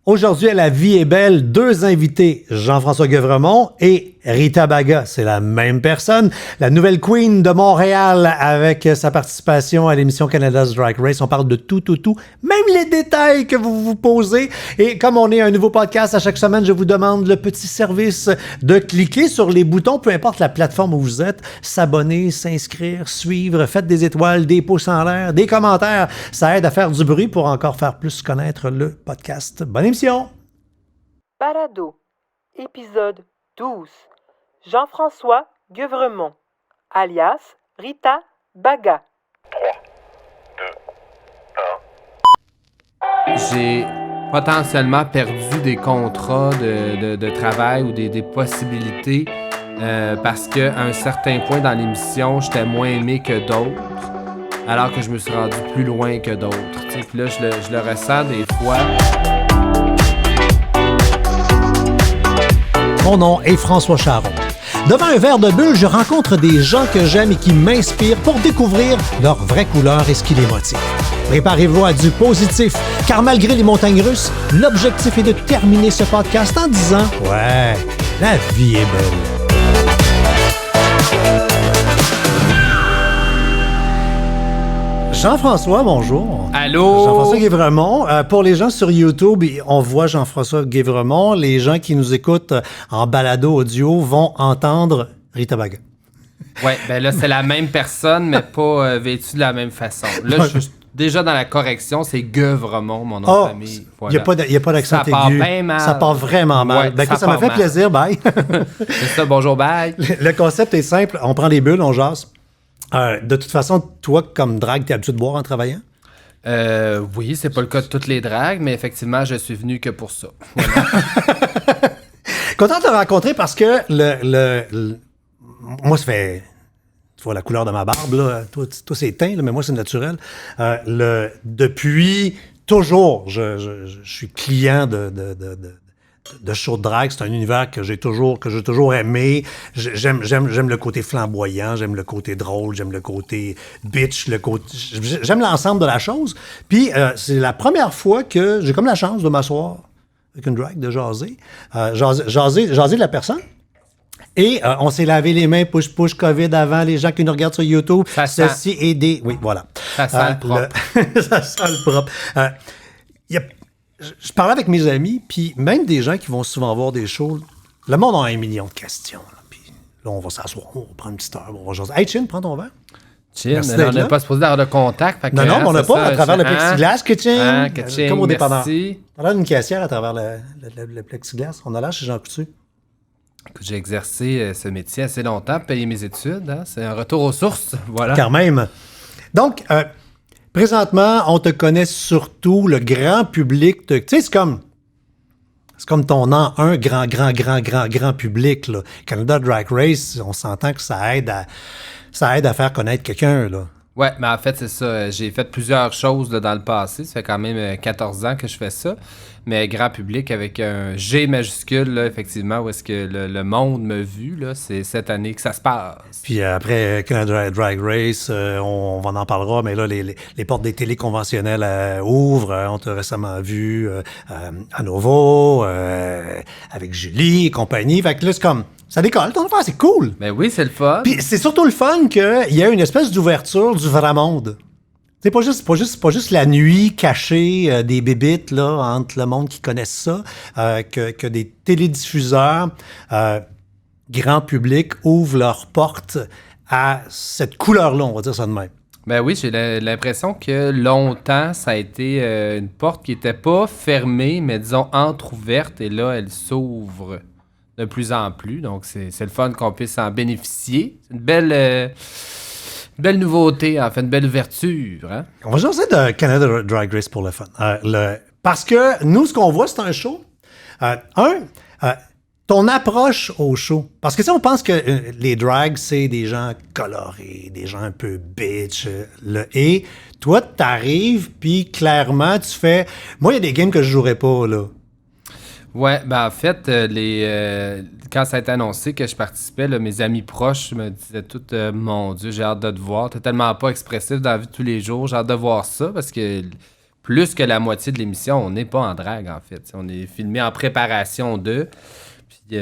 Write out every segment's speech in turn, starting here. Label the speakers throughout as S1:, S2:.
S1: Aujourd'hui, à La Vie est belle, deux invités, Jean-François Guevremont et Rita Baga. C'est la même personne, la nouvelle queen de Montréal avec sa participation à l'émission Canada's Drag Race. On parle de tout, même les détails que vous vous posez. Et comme on est un nouveau podcast à chaque semaine, je vous demande le petit service de cliquer sur les boutons, peu importe la plateforme où vous êtes, s'abonner, s'inscrire, suivre, faites des étoiles, des pouces en l'air, des commentaires. Ça aide à faire du bruit pour encore faire plus connaître le podcast. Bonne émission!
S2: Balado, épisode 12. Jean-François Guevremont, alias Rita Baga.
S3: 3, 2, 1. J'ai potentiellement perdu des contrats de travail ou des possibilités parce qu'à un certain point dans l'émission, j'étais moins aimé que d'autres, alors que je me suis rendu plus loin que d'autres. Puis là, je le ressens des fois.
S1: Mon nom est François Charon. Devant un verre de bulle, je rencontre des gens que j'aime et qui m'inspirent pour découvrir leur vraie couleur et ce qui les motive. Préparez-vous à du positif, car malgré les montagnes russes, l'objectif est de terminer ce podcast en disant « Ouais, la vie est belle ». Jean-François, bonjour.
S3: Allô?
S1: Jean-François Guevremont. Pour les gens sur YouTube, on voit Jean-François Guevremont. Les gens qui nous écoutent en balado audio vont entendre Rita Baga.
S3: Oui, ben là, c'est la même personne, mais pas vêtue de la même façon. Là, je suis déjà dans la correction, c'est Guevremont, mon nom de famille.
S1: Il n'y a pas d'accent aigu. Ça part bien mal. Ça part vraiment mal.
S3: Ouais,
S1: ça m'a fait plaisir, bye.
S3: C'est ça, bonjour, bye.
S1: Le concept est simple, on prend des bulles, on jase. De toute façon, toi, comme drague, t'es habitué de boire en travaillant?
S3: Oui, c'est pas le cas de toutes les dragues, mais effectivement, je suis venu que pour ça. Voilà.
S1: Content de te rencontrer parce que moi, ça fait... Tu vois la couleur de ma barbe, là. Toi c'est teint, là, mais moi, c'est naturel. Depuis toujours, je suis client de show de drague. C'est un univers que j'ai toujours aimé. J'aime le côté flamboyant, j'aime le côté drôle, j'aime le côté bitch, j'aime l'ensemble de la chose. Puis c'est la première fois que j'ai comme la chance de m'asseoir avec une drague, de jaser. Jaser de la personne. Et on s'est lavé les mains, push, COVID avant, les gens qui nous regardent sur YouTube. Ceci est des... Oui, voilà.
S3: Ça sent le propre.
S1: Ça sent le propre. Je parlais avec mes amis, puis même des gens qui vont souvent voir des shows, le monde a 1 million de questions. Là, puis là, on va s'asseoir, on va prendre une petite heure, on va jaser. Hey, Chin, prends ton verre.
S3: Chin, on n'est pas supposé avoir de contact.
S1: Non, mais on n'a pas à travers le plexiglas,
S3: Chin.
S1: Comme au dépanneur.
S3: Merci.
S1: On a une caissière à travers le plexiglas. On a l'air chez Jean Coutu.
S3: Écoute, j'ai exercé ce métier assez longtemps, payé mes études. Hein? C'est un retour aux sources. Voilà.
S1: Quand même. Donc, présentement, on te connaît surtout, le grand public. Tu sais, c'est comme ton nom, un grand public. Là. Canada Drag Race, on s'entend que ça aide à faire connaître quelqu'un. Là.
S3: Ouais, mais en fait, c'est ça. J'ai fait plusieurs choses là, dans le passé. Ça fait quand même 14 ans que je fais ça. Mais grand public avec un G majuscule, là, effectivement, où est-ce que le monde m'a vu, là, c'est cette année que ça se passe.
S1: Puis après Canada Drag Race, on en parlera, mais là, les portes des télés conventionnelles ouvrent. On t'a récemment vu à Nouveau, avec Julie et compagnie. Fait que là, c'est comme... Ça décolle, ton affaire, c'est cool.
S3: Ben oui, c'est le fun.
S1: Puis c'est surtout le fun qu'il y a une espèce d'ouverture du vrai monde. C'est pas juste la nuit cachée des bébites là, entre le monde qui connaissent ça, que des télédiffuseurs grand public ouvrent leurs portes à cette couleur-là, on va dire ça de même.
S3: Ben oui, j'ai l'impression que longtemps, ça a été une porte qui n'était pas fermée, mais disons entrouverte, et là, elle s'ouvre de plus en plus. Donc, c'est le fun qu'on puisse en bénéficier. C'est une belle nouveauté, en fait, une belle ouverture. Hein?
S1: On va jaser de Canada Drag Race pour le fun. Parce que nous, ce qu'on voit, c'est un show. Ton approche au show. Parce que si on pense que les drags, c'est des gens colorés, des gens un peu bitch. Et toi, t'arrives, puis clairement, tu fais... Moi, il y a des games que je jouerais pas, là.
S3: Ouais, ben en fait, quand ça a été annoncé que je participais, là, mes amis proches me disaient tout mon Dieu, j'ai hâte de te voir. T'es tellement pas expressif dans la vie de tous les jours, j'ai hâte de voir ça parce que plus que la moitié de l'émission, on n'est pas en drague, en fait. On est filmé en préparation de. Puis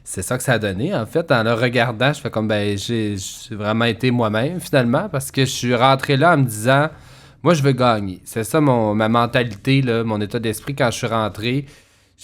S3: c'est ça que ça a donné. En fait, en le regardant, je fais comme, j'ai vraiment été moi-même, finalement, parce que je suis rentré là en me disant, moi, je veux gagner. C'est ça ma mentalité, là, mon état d'esprit quand je suis rentré.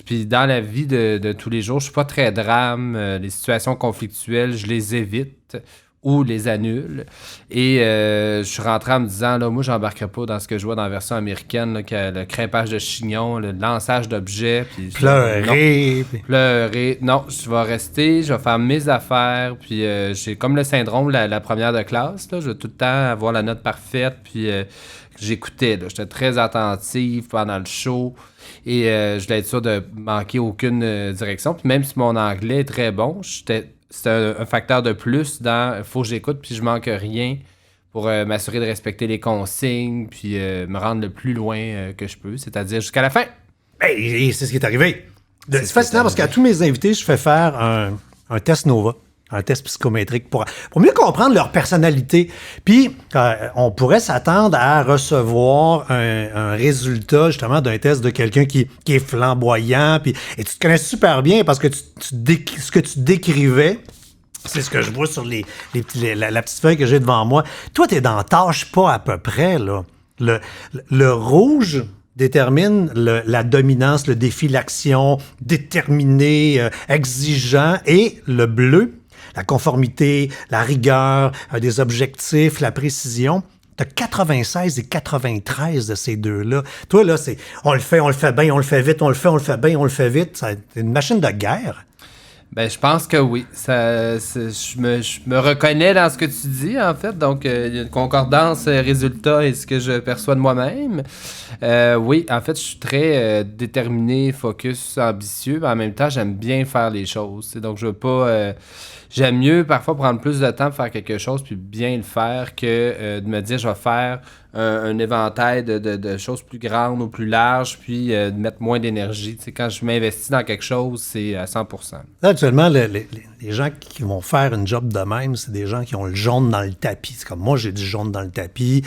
S3: Puis dans la vie de tous les jours, je suis pas très drame. Les situations conflictuelles, je les évite ou les annule. Et je suis rentré en me disant, là, moi, j'embarquerai pas dans ce que je vois dans la version américaine, là, le crêpage de chignon, le lançage d'objets. Puis
S1: Pleurer.
S3: Pleurer. Non, je vais rester, je vais faire mes affaires. Puis j'ai comme le syndrome la première de classe. Là, je veux tout le temps avoir la note parfaite. Puis j'écoutais. Là, j'étais très attentif pendant le show. Et je voulais être sûr de manquer aucune direction. Puis même si mon anglais est très bon, c'est un facteur de plus dans « faut que j'écoute puis je manque rien » pour m'assurer de respecter les consignes puis me rendre le plus loin que je peux, c'est-à-dire jusqu'à la fin.
S1: Et c'est ce qui est arrivé. C'est fascinant parce qu'à tous mes invités, je fais faire un test Nova, un test psychométrique pour mieux comprendre leur personnalité. Puis, on pourrait s'attendre à recevoir un résultat, justement, d'un test de quelqu'un qui est flamboyant. Puis, et tu te connais super bien parce que ce que tu décrivais, c'est ce que je vois sur la petite feuille que j'ai devant moi. Toi, t'es dans tâche pas à peu près, là. Le rouge détermine la dominance, le défi, l'action, déterminé, exigeant, et le bleu, la conformité, la rigueur, des objectifs, la précision. T'as 96 et 93 de ces deux-là. Toi, là, c'est on le fait bien, on le fait vite, on le fait bien, on le fait vite. C'est une machine de guerre.
S3: Ben, je pense que oui. Je me reconnais dans ce que tu dis, en fait. Donc, il y a une concordance résultat et ce que je perçois de moi-même. Oui, en fait, je suis très déterminé, focus, ambitieux. Mais en même temps, j'aime bien faire les choses. Donc, je veux pas... j'aime mieux parfois prendre plus de temps pour faire quelque chose puis bien le faire que de me dire je vais faire un éventail de choses plus grandes ou plus larges puis de mettre moins d'énergie. Tu sais, quand je m'investis dans quelque chose, c'est à 100%.
S1: Là, actuellement, les gens qui vont faire une job de même, c'est des gens qui ont le jaune dans le tapis. C'est comme moi, j'ai du jaune dans le tapis.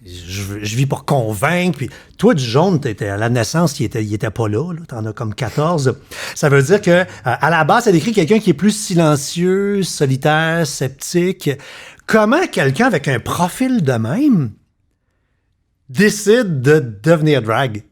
S1: Je vis pour convaincre. Puis toi, du jaune, t'étais à la naissance, il était pas là. T'en as comme 14. Ça veut dire que à la base, ça décrit quelqu'un qui est plus silencieux, solitaire, sceptique. Comment quelqu'un avec un profil de même décide de devenir drag?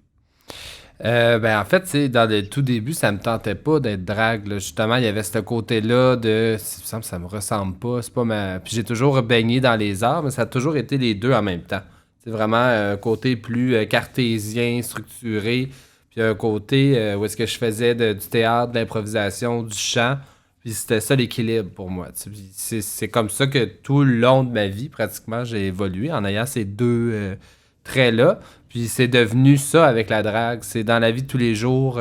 S3: En fait, dans le tout début, ça me tentait pas d'être drague. Là. Justement, il y avait ce côté-là de... Ça me ressemble pas, c'est pas ma... Puis j'ai toujours baigné dans les arts, mais ça a toujours été les deux en même temps. C'est vraiment un côté plus cartésien, structuré, puis un côté où est-ce que je faisais du théâtre, de l'improvisation, du chant, puis c'était ça l'équilibre pour moi. C'est comme ça que tout le long de ma vie, pratiquement, j'ai évolué en ayant ces deux traits-là. Puis c'est devenu ça avec la drague. C'est dans la vie de tous les jours.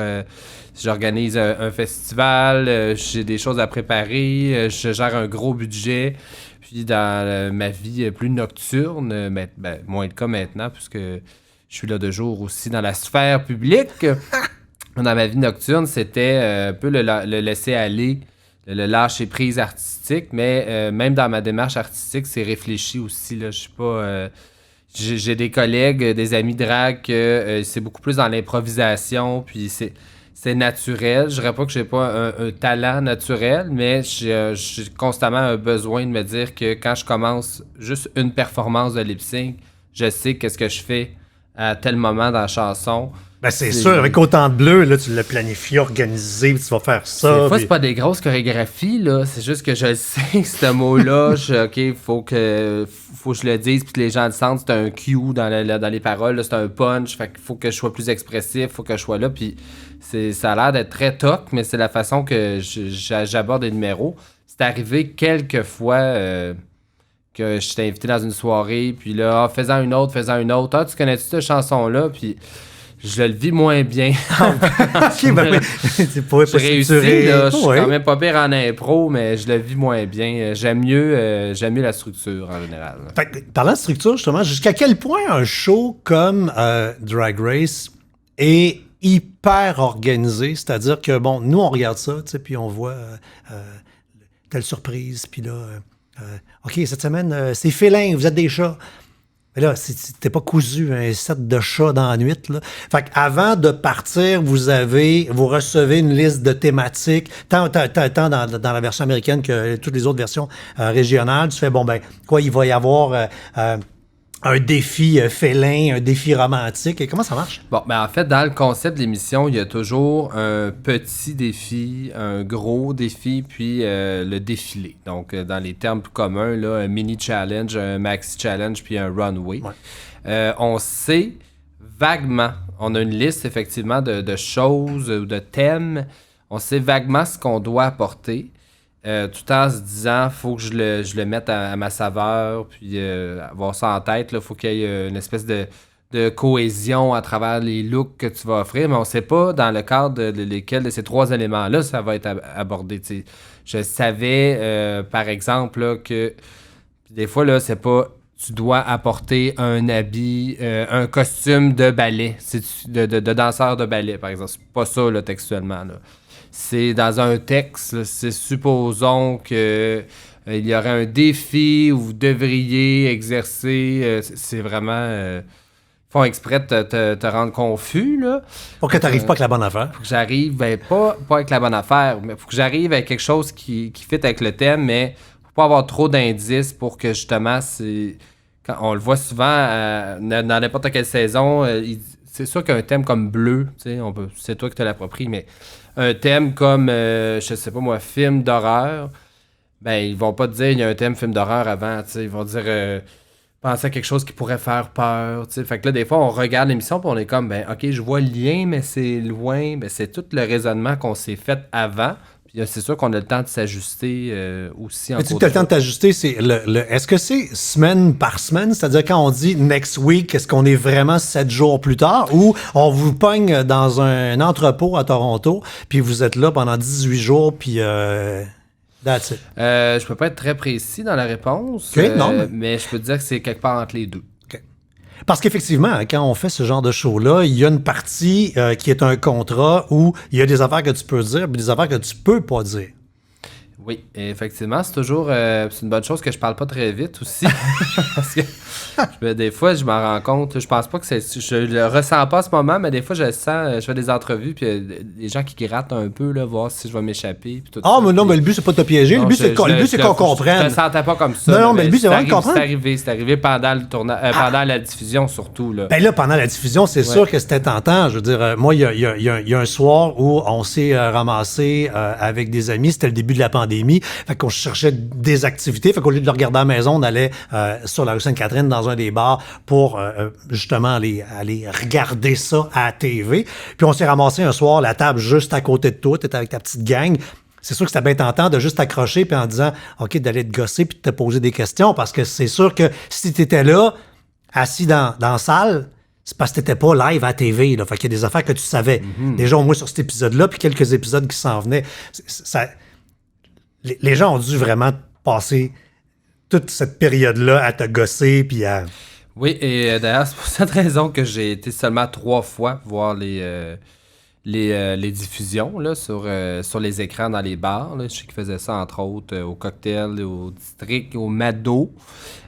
S3: J'organise un festival, j'ai des choses à préparer, je gère un gros budget. Puis dans ma vie plus nocturne, moins le cas maintenant, puisque je suis là de jour aussi dans la sphère publique. Dans ma vie nocturne, c'était un peu le laisser-aller, le lâcher-prise artistique. Mais même dans ma démarche artistique, c'est réfléchi aussi. Là. Je suis pas... J'ai des collègues, des amis drag que c'est beaucoup plus dans l'improvisation, puis c'est naturel. Je dirais pas que j'ai pas un talent naturel, mais j'ai constamment un besoin de me dire que quand je commence juste une performance de lip-sync, je sais qu'est-ce que je fais à tel moment dans la chanson.
S1: Ben c'est sûr, avec autant de bleu, là, tu l'as planifié, organisé, puis tu vas faire ça.
S3: Des fois, c'est pas des grosses chorégraphies, là. C'est juste que je le sais, ce mot-là, OK, faut que je le dise, puis que les gens le sentent. C'est un cue dans les paroles, là, c'est un punch. Fait qu'il faut que je sois plus expressif, faut que je sois là. Puis ça a l'air d'être très toc, mais c'est la façon que j'aborde les numéros. C'est arrivé quelques fois que je t'ai invité dans une soirée, puis là, faisant une autre. Ah, tu connais-tu cette chanson-là? Puis... je le vis moins bien.
S1: OK, ben, c'est pas
S3: réussi, là. Je suis quand même pas pire en impro, mais je le vis moins bien. J'aime mieux la structure, en général.
S1: Fait que, parlant de structure, justement, jusqu'à quel point un show comme Drag Race est hyper organisé? C'est-à-dire que, bon, nous, on regarde ça, tu sais, puis on voit telle surprise, puis là, OK, cette semaine, c'est félin, vous êtes des chats. Mais là, t'es pas cousu un set de chats dans la nuit, là. Fait qu'avant de partir, vous recevez une liste de thématiques, tant dans la version américaine que toutes les autres versions régionales. Tu fais, bon, ben, quoi, il va y avoir un défi félin, un défi romantique. Et comment ça marche?
S3: Bon, ben en fait, dans le concept de l'émission, il y a toujours un petit défi, un gros défi, puis le défilé. Donc, dans les termes plus communs, là, un mini challenge, un maxi challenge, puis un runway. Ouais. On sait vaguement, on a une liste effectivement de choses ou de thèmes. On sait vaguement ce qu'on doit apporter. Tout en se disant, faut que je le mette à ma saveur, puis avoir ça en tête. Il faut qu'il y ait une espèce de cohésion à travers les looks que tu vas offrir, mais on ne sait pas dans le cadre de lesquels de ces trois éléments-là ça va être abordé. T'sais. Je savais, par exemple, là, que des fois, là, c'est pas tu dois apporter un habit, un costume de ballet, de danseur de ballet, par exemple. C'est pas ça, là, textuellement, là. C'est dans un texte, là, c'est supposons que il y aurait un défi où vous devriez exercer. C'est vraiment. Ils font exprès de te rendre confus, là.
S1: Pour que tu n'arrives pas avec la bonne affaire.
S3: Faut que j'arrive, pas avec la bonne affaire, mais faut que j'arrive avec quelque chose qui fit avec le thème, mais faut pas avoir trop d'indices pour que justement, quand on le voit souvent dans n'importe quelle saison, c'est sûr qu'un thème comme bleu, c'est toi qui te l'appropries, mais un thème comme, je sais pas moi, film d'horreur, ben ils vont pas te dire il y a un thème film d'horreur avant, ils vont dire penser à quelque chose qui pourrait faire peur, fait que là des fois on regarde l'émission puis on est comme ben ok je vois le lien mais c'est loin, ben c'est tout le raisonnement qu'on s'est fait avant. Puis c'est sûr qu'on a le temps de s'ajuster aussi.
S1: Mais tu as le temps de t'ajuster, c'est est-ce que c'est semaine par semaine? C'est-à-dire quand on dit next week, est-ce qu'on est vraiment 7 jours plus tard? Ou on vous pogne dans un entrepôt à Toronto, puis vous êtes là pendant 18 jours, puis that's it?
S3: Je peux pas être très précis dans la réponse, mais je peux te dire que c'est quelque part entre les deux.
S1: Parce qu'effectivement, quand on fait ce genre de show-là, il y a une partie qui est un contrat où il y a des affaires que tu peux dire et des affaires que tu peux pas dire.
S3: Oui, effectivement, c'est toujours c'est une bonne chose que je parle pas très vite aussi. Parce que des fois, je m'en rends compte. Je pense pas que je le ressens pas en ce moment, mais des fois, je le sens. Je fais des entrevues, puis des gens qui grattent un peu, là, voir si je vais m'échapper. Puis tout ça,
S1: mais non, mais le but, c'est pas de te piéger. Non, le but, c'est qu'on comprenne.
S3: Je le sentais pas comme ça.
S1: Non, mais le but, c'est vraiment de comprendre.
S3: C'est arrivé pendant le tournage, pendant la diffusion, surtout. Là.
S1: Ben là, pendant la diffusion, c'est sûr que c'était tentant. Je veux dire, moi, il y a un soir où on s'est ramassé avec des amis. C'était le début de la pandémie. Fait qu'on cherchait des activités. Fait qu'au lieu de le regarder à la maison, on allait sur la rue Sainte-Catherine dans un des bars pour justement aller regarder ça à la TV. Puis on s'est ramassé un soir, la table juste à côté de toi, t'étais avec ta petite gang. C'est sûr que c'était bien tentant de juste t'accrocher puis en disant OK, d'aller te gosser puis de te poser des questions parce que c'est sûr que si t'étais là, assis dans la salle, c'est parce que t'étais pas live à la TV. Là. Fait qu'il y a des affaires que tu savais. Déjà au moins sur cet épisode-là puis quelques épisodes qui s'en venaient. Les gens ont dû vraiment passer toute cette période-là à te gosser puis à...
S3: Oui, et d'ailleurs, c'est pour cette raison que j'ai été seulement 3 fois voir les diffusions là, sur les écrans dans les bars. Là. Je sais qu'ils faisaient ça, entre autres, au Cocktail, au District, au Mado.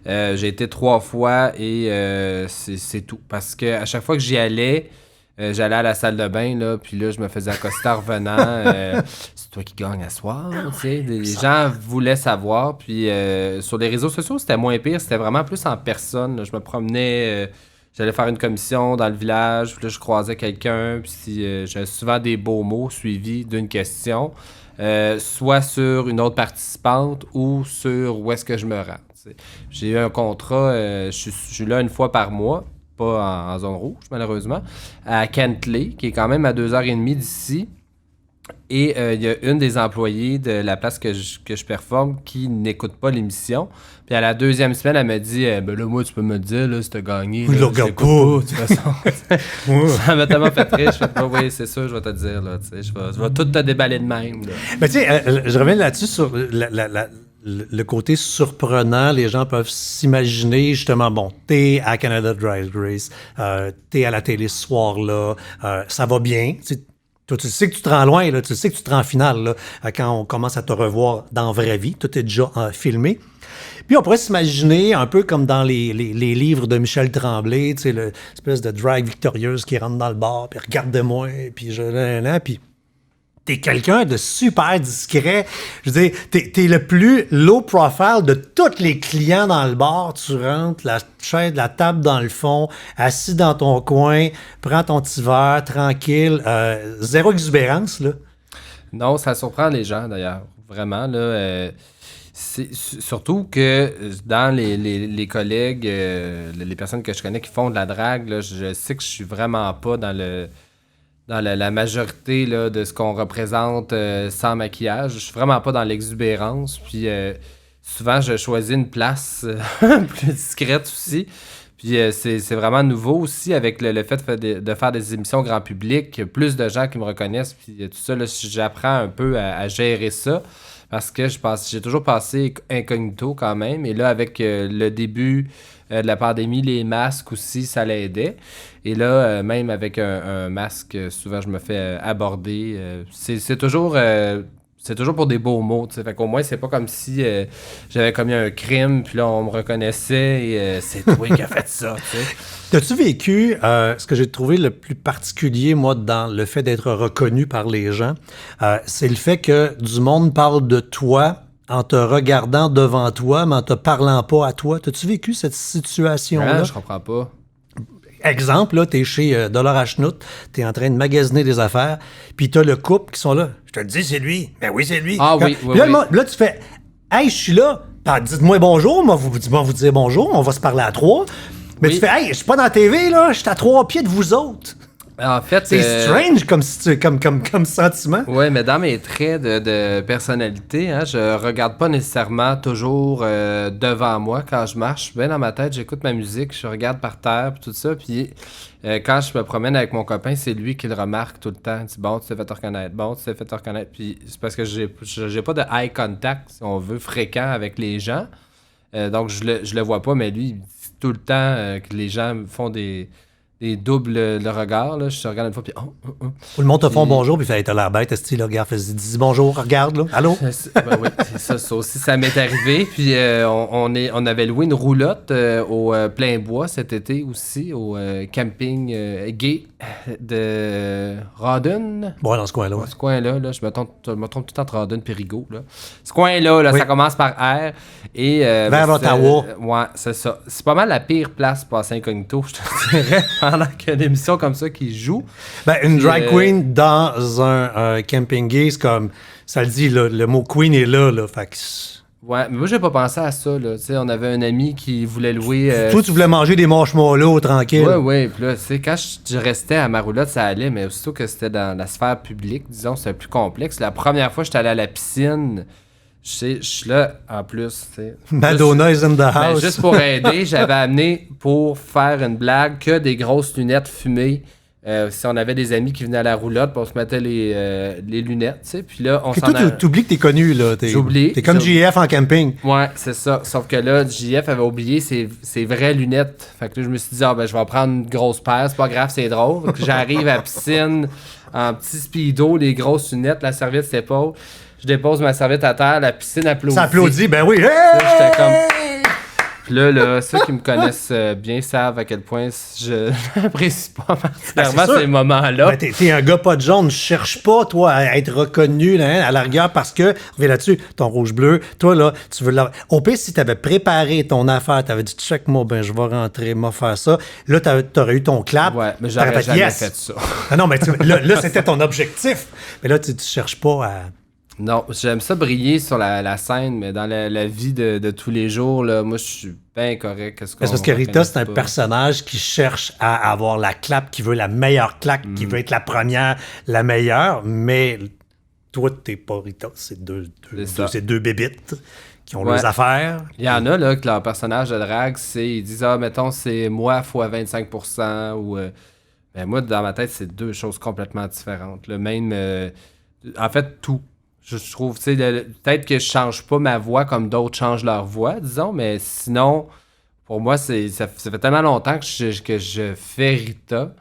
S3: J'ai été 3 fois et c'est tout. Parce qu'à chaque fois que j'y allais, j'allais à la salle de bain, là, puis là, je me faisais accoster en revenant. C'est toi qui gagne à soir, tu sais. Les gens voulaient savoir. Puis sur les réseaux sociaux, c'était moins pire. C'était vraiment plus en personne. Là. Je me promenais, j'allais faire une commission dans le village, puis là, je croisais quelqu'un, puis j'avais souvent des beaux mots suivis d'une question, soit sur une autre participante ou sur où est-ce que je me rends. T'sais. J'ai eu un contrat, je suis là une fois par mois, pas en zone rouge, malheureusement, à Kentley, qui est quand même à 2h30 d'ici. Et il y a une des employées de la place que je performe qui n'écoute pas l'émission. Puis à la 2e semaine, elle m'a dit ben là, moi, tu peux me dire là, si t'as gagné.
S1: Je le regarde pas. De
S3: toute façon. Ça m'a tellement fait rire. Je fais pas, oui, c'est ça, je vais te dire. Là, je vais tout te déballer de même. Là.
S1: Mais tu sais, je reviens là-dessus sur le côté surprenant. Les gens peuvent s'imaginer, justement, bon, t'es à Canada Drag Race, t'es à la télé ce soir-là, ça va bien. Toi, tu sais que tu te rends loin, là, tu sais que tu te rends en finale, là, quand on commence à te revoir dans la vraie vie. Tout est déjà filmé. Puis on pourrait s'imaginer un peu comme dans les livres de Michel Tremblay, tu sais, l'espèce de drag victorieuse qui rentre dans le bar, puis regarde-moi, puis puis t'es quelqu'un de super discret. Je veux dire, t'es le plus low profile de tous les clients dans le bar. Tu rentres, la chaise, la table dans le fond, assis dans ton coin, prends ton petit verre, tranquille, zéro exubérance, là.
S3: Non, ça surprend les gens, d'ailleurs. Vraiment, là. Surtout que dans les collègues, les personnes que je connais qui font de la drague, là, je sais que je suis vraiment pas dans la majorité là, de ce qu'on représente sans maquillage. Je suis vraiment pas dans l'exubérance. Puis souvent, je choisis une place plus discrète aussi. Puis c'est vraiment nouveau aussi avec le fait de faire des émissions grand public. Plus de gens qui me reconnaissent. Puis tout ça, là, j'apprends un peu à gérer ça. Parce que j'ai toujours passé incognito quand même. Et là, avec le début de la pandémie, les masques aussi, ça l'aidait. Et là, même avec un masque, souvent, je me fais aborder. C'est toujours pour des beaux mots. T'sais. Fait qu'au moins, c'est pas comme si j'avais commis un crime, puis là, on me reconnaissait et c'est toi qui as fait ça. T'sais.
S1: T'as-tu vécu ce que j'ai trouvé le plus particulier, moi, dans le fait d'être reconnu par les gens? C'est le fait que du monde parle de toi en te regardant devant toi, mais en te parlant pas à toi. T'as-tu vécu cette situation-là?
S3: Ah, je comprends pas.
S1: Exemple, là, t'es chez Dollar à Chenoute, t'es en train de magasiner des affaires, puis t'as le couple qui sont là. Je te le dis, c'est lui. Ben oui, c'est lui.
S3: Ah oui, oui,
S1: là,
S3: oui.
S1: Là, tu fais « Hey, je suis là. Dites-moi bonjour. Moi, vous dire bonjour. On va se parler à trois. » Mais
S3: oui.
S1: Tu fais « Hey, je suis pas dans la TV, là. Je suis à 3 pieds de vous autres. »
S3: En fait,
S1: C'est strange comme sentiment.
S3: Oui, mais dans mes traits de personnalité, hein, je regarde pas nécessairement toujours devant moi quand je marche. Je suis bien dans ma tête, j'écoute ma musique, je regarde par terre, puis tout ça. Puis quand je me promène avec mon copain, c'est lui qui le remarque tout le temps. Il dit « Bon, tu t'es fait te reconnaître. Bon, tu t'es fait te reconnaître. » Puis c'est parce que j'ai pas de eye contact, si on veut, fréquent avec les gens. Donc je le vois pas, mais lui, il dit tout le temps que les gens font des doubles le regard, là. Je te regarde une fois, puis
S1: Tout le monde te font bonjour, puis fait, t'as l'air bête, est-ce que regarde, dis bonjour, regarde, là. Allô?
S3: Ben oui, c'est ça aussi, ça m'est arrivé. Puis on avait loué une roulotte au plein bois cet été aussi, au camping gay de Rawdon.
S1: Bon, dans ce coin-là. Ouais.
S3: Ce coin-là, là, je me trompe tout le temps entre Rawdon et Rigaud. Là. Ce coin-là, là,
S1: oui.
S3: Ça commence par R. Et,
S1: vers Ottawa.
S3: Ouais, c'est ça. C'est pas mal la pire place pour passer incognito, je te dirais, pendant qu'il y a une émission comme ça qui joue.
S1: Ben, une
S3: Puis,
S1: drag queen dans un camping gay, c'est comme, ça le dit, là, le mot queen est là, fait que...
S3: Ouais, mais moi, j'ai pas pensé à ça, là. Tu sais, on avait un ami qui voulait louer...
S1: Toi, tu voulais manger des marshmallows, tranquille.
S3: Ouais, puis là, tu sais, quand je restais à ma roulotte, ça allait, mais aussitôt que c'était dans la sphère publique, disons, c'était plus complexe. La première fois que j'étais allé à la piscine, je suis là, en plus, tu sais.
S1: Madonna is in the
S3: Ben,
S1: house.
S3: juste pour aider, j'avais amené, pour faire une blague, que des grosses lunettes fumées. Si on avait des amis qui venaient à la roulotte, puis on se mettait les lunettes, tu sais. Puis là, on
S1: Puis
S3: s'en
S1: toi,
S3: a...
S1: t'oublies que t'es connu, là.
S3: J'oublie.
S1: T'es comme JF en camping.
S3: Ouais, c'est ça. Sauf que là, JF avait oublié ses vraies lunettes. Fait que là, je me suis dit, je vais prendre une grosse paire, c'est pas grave, c'est drôle. Fait que j'arrive à la piscine en petit speedo, les grosses lunettes, la serviette sur l'épaule. Je dépose ma serviette à terre, la piscine applaudit.
S1: Ça applaudit, ben oui. Hey!
S3: Là, j'étais comme... Puis là, ceux qui me connaissent bien savent à quel point je n'apprécie pas particulièrement ces moments-là.
S1: Ben, t'es un gars pas de jaune. Je cherche pas, toi, à être reconnu là, à la rigueur parce que, reviens là-dessus, ton rouge-bleu, toi, là, tu veux l'avoir. Au pire, si t'avais préparé ton affaire, t'avais dit, check-moi, ben, je vais rentrer, m'a faire ça. Là, t'aurais eu ton clap.
S3: Ouais, mais j'aurais jamais fait ça.
S1: Non, mais là, c'était ton objectif. Mais là, tu cherches pas à...
S3: Non, j'aime ça briller sur la scène, mais dans la vie de tous les jours, là, moi, je suis bien correct.
S1: C'est parce que Rita, c'est un personnage qui cherche à avoir la clap, qui veut la meilleure claque, qui veut être la première, la meilleure, mais toi, t'es pas Rita. C'est deux bébites qui ont leurs affaires.
S3: Il y en a, là, que leur personnage de drague, ils disent, mettons, c'est moi fois 25%, ou... ben, moi, dans ma tête, c'est deux choses complètement différentes. Le même... en fait, tout. Je trouve, tu sais, peut-être que je change pas ma voix comme d'autres changent leur voix, disons, mais sinon, pour moi, ça fait tellement longtemps que je fais Rita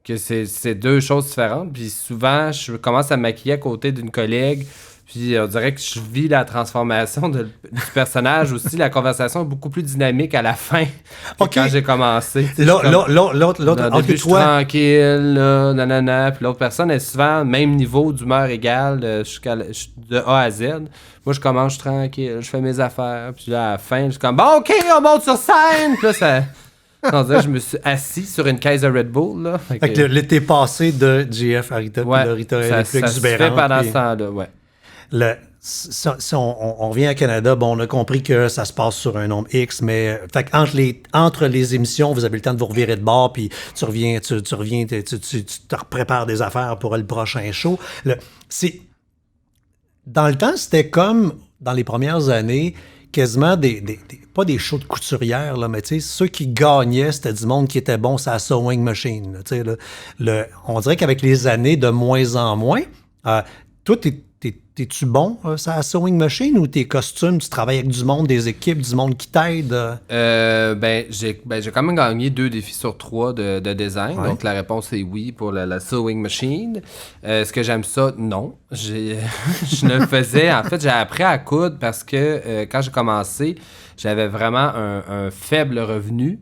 S3: que c'est deux choses différentes. Puis souvent, je commence à me maquiller à côté d'une collègue. Puis on dirait que je vis la transformation du personnage aussi. La conversation est beaucoup plus dynamique à la fin que quand j'ai commencé.
S1: L'autre,
S3: Au début, je suis tranquille, là, nanana. Puis l'autre personne est souvent même niveau d'humeur égale de A à Z. Moi, je commence, je suis tranquille, je fais mes affaires. Puis là, à la fin, je suis comme, bon, OK, on monte sur scène. Puis là, ça... On dirait que je me suis assis sur une caisse de Red Bull. Là.
S1: Fait que l'été passé de GF à Rita,
S3: ouais,
S1: puis de Rita,
S3: ça se fait pendant ce temps-là, ouais.
S1: Si on revient à Canada, bon, on a compris que ça se passe sur un nombre X, mais fait entre les émissions, vous avez le temps de vous revirer de bord, puis tu te prépares des affaires pour le prochain show. Dans le temps, c'était comme dans les premières années, quasiment pas des shows de couturière, là, mais ceux qui gagnaient, c'était du monde qui était bon sur la sewing machine. On dirait qu'avec les années, de moins en moins, toi, t'es-tu bon sur la sewing machine ou tes costumes, tu travailles avec du monde, des équipes, du monde qui t'aide?
S3: J'ai quand même gagné 2 défis sur 3 de design. Ouais. Donc la réponse est oui pour la sewing machine. Est-ce que j'aime ça? Non. Je ne le faisais. En fait, j'ai appris à coudre parce que quand j'ai commencé, j'avais vraiment un faible revenu.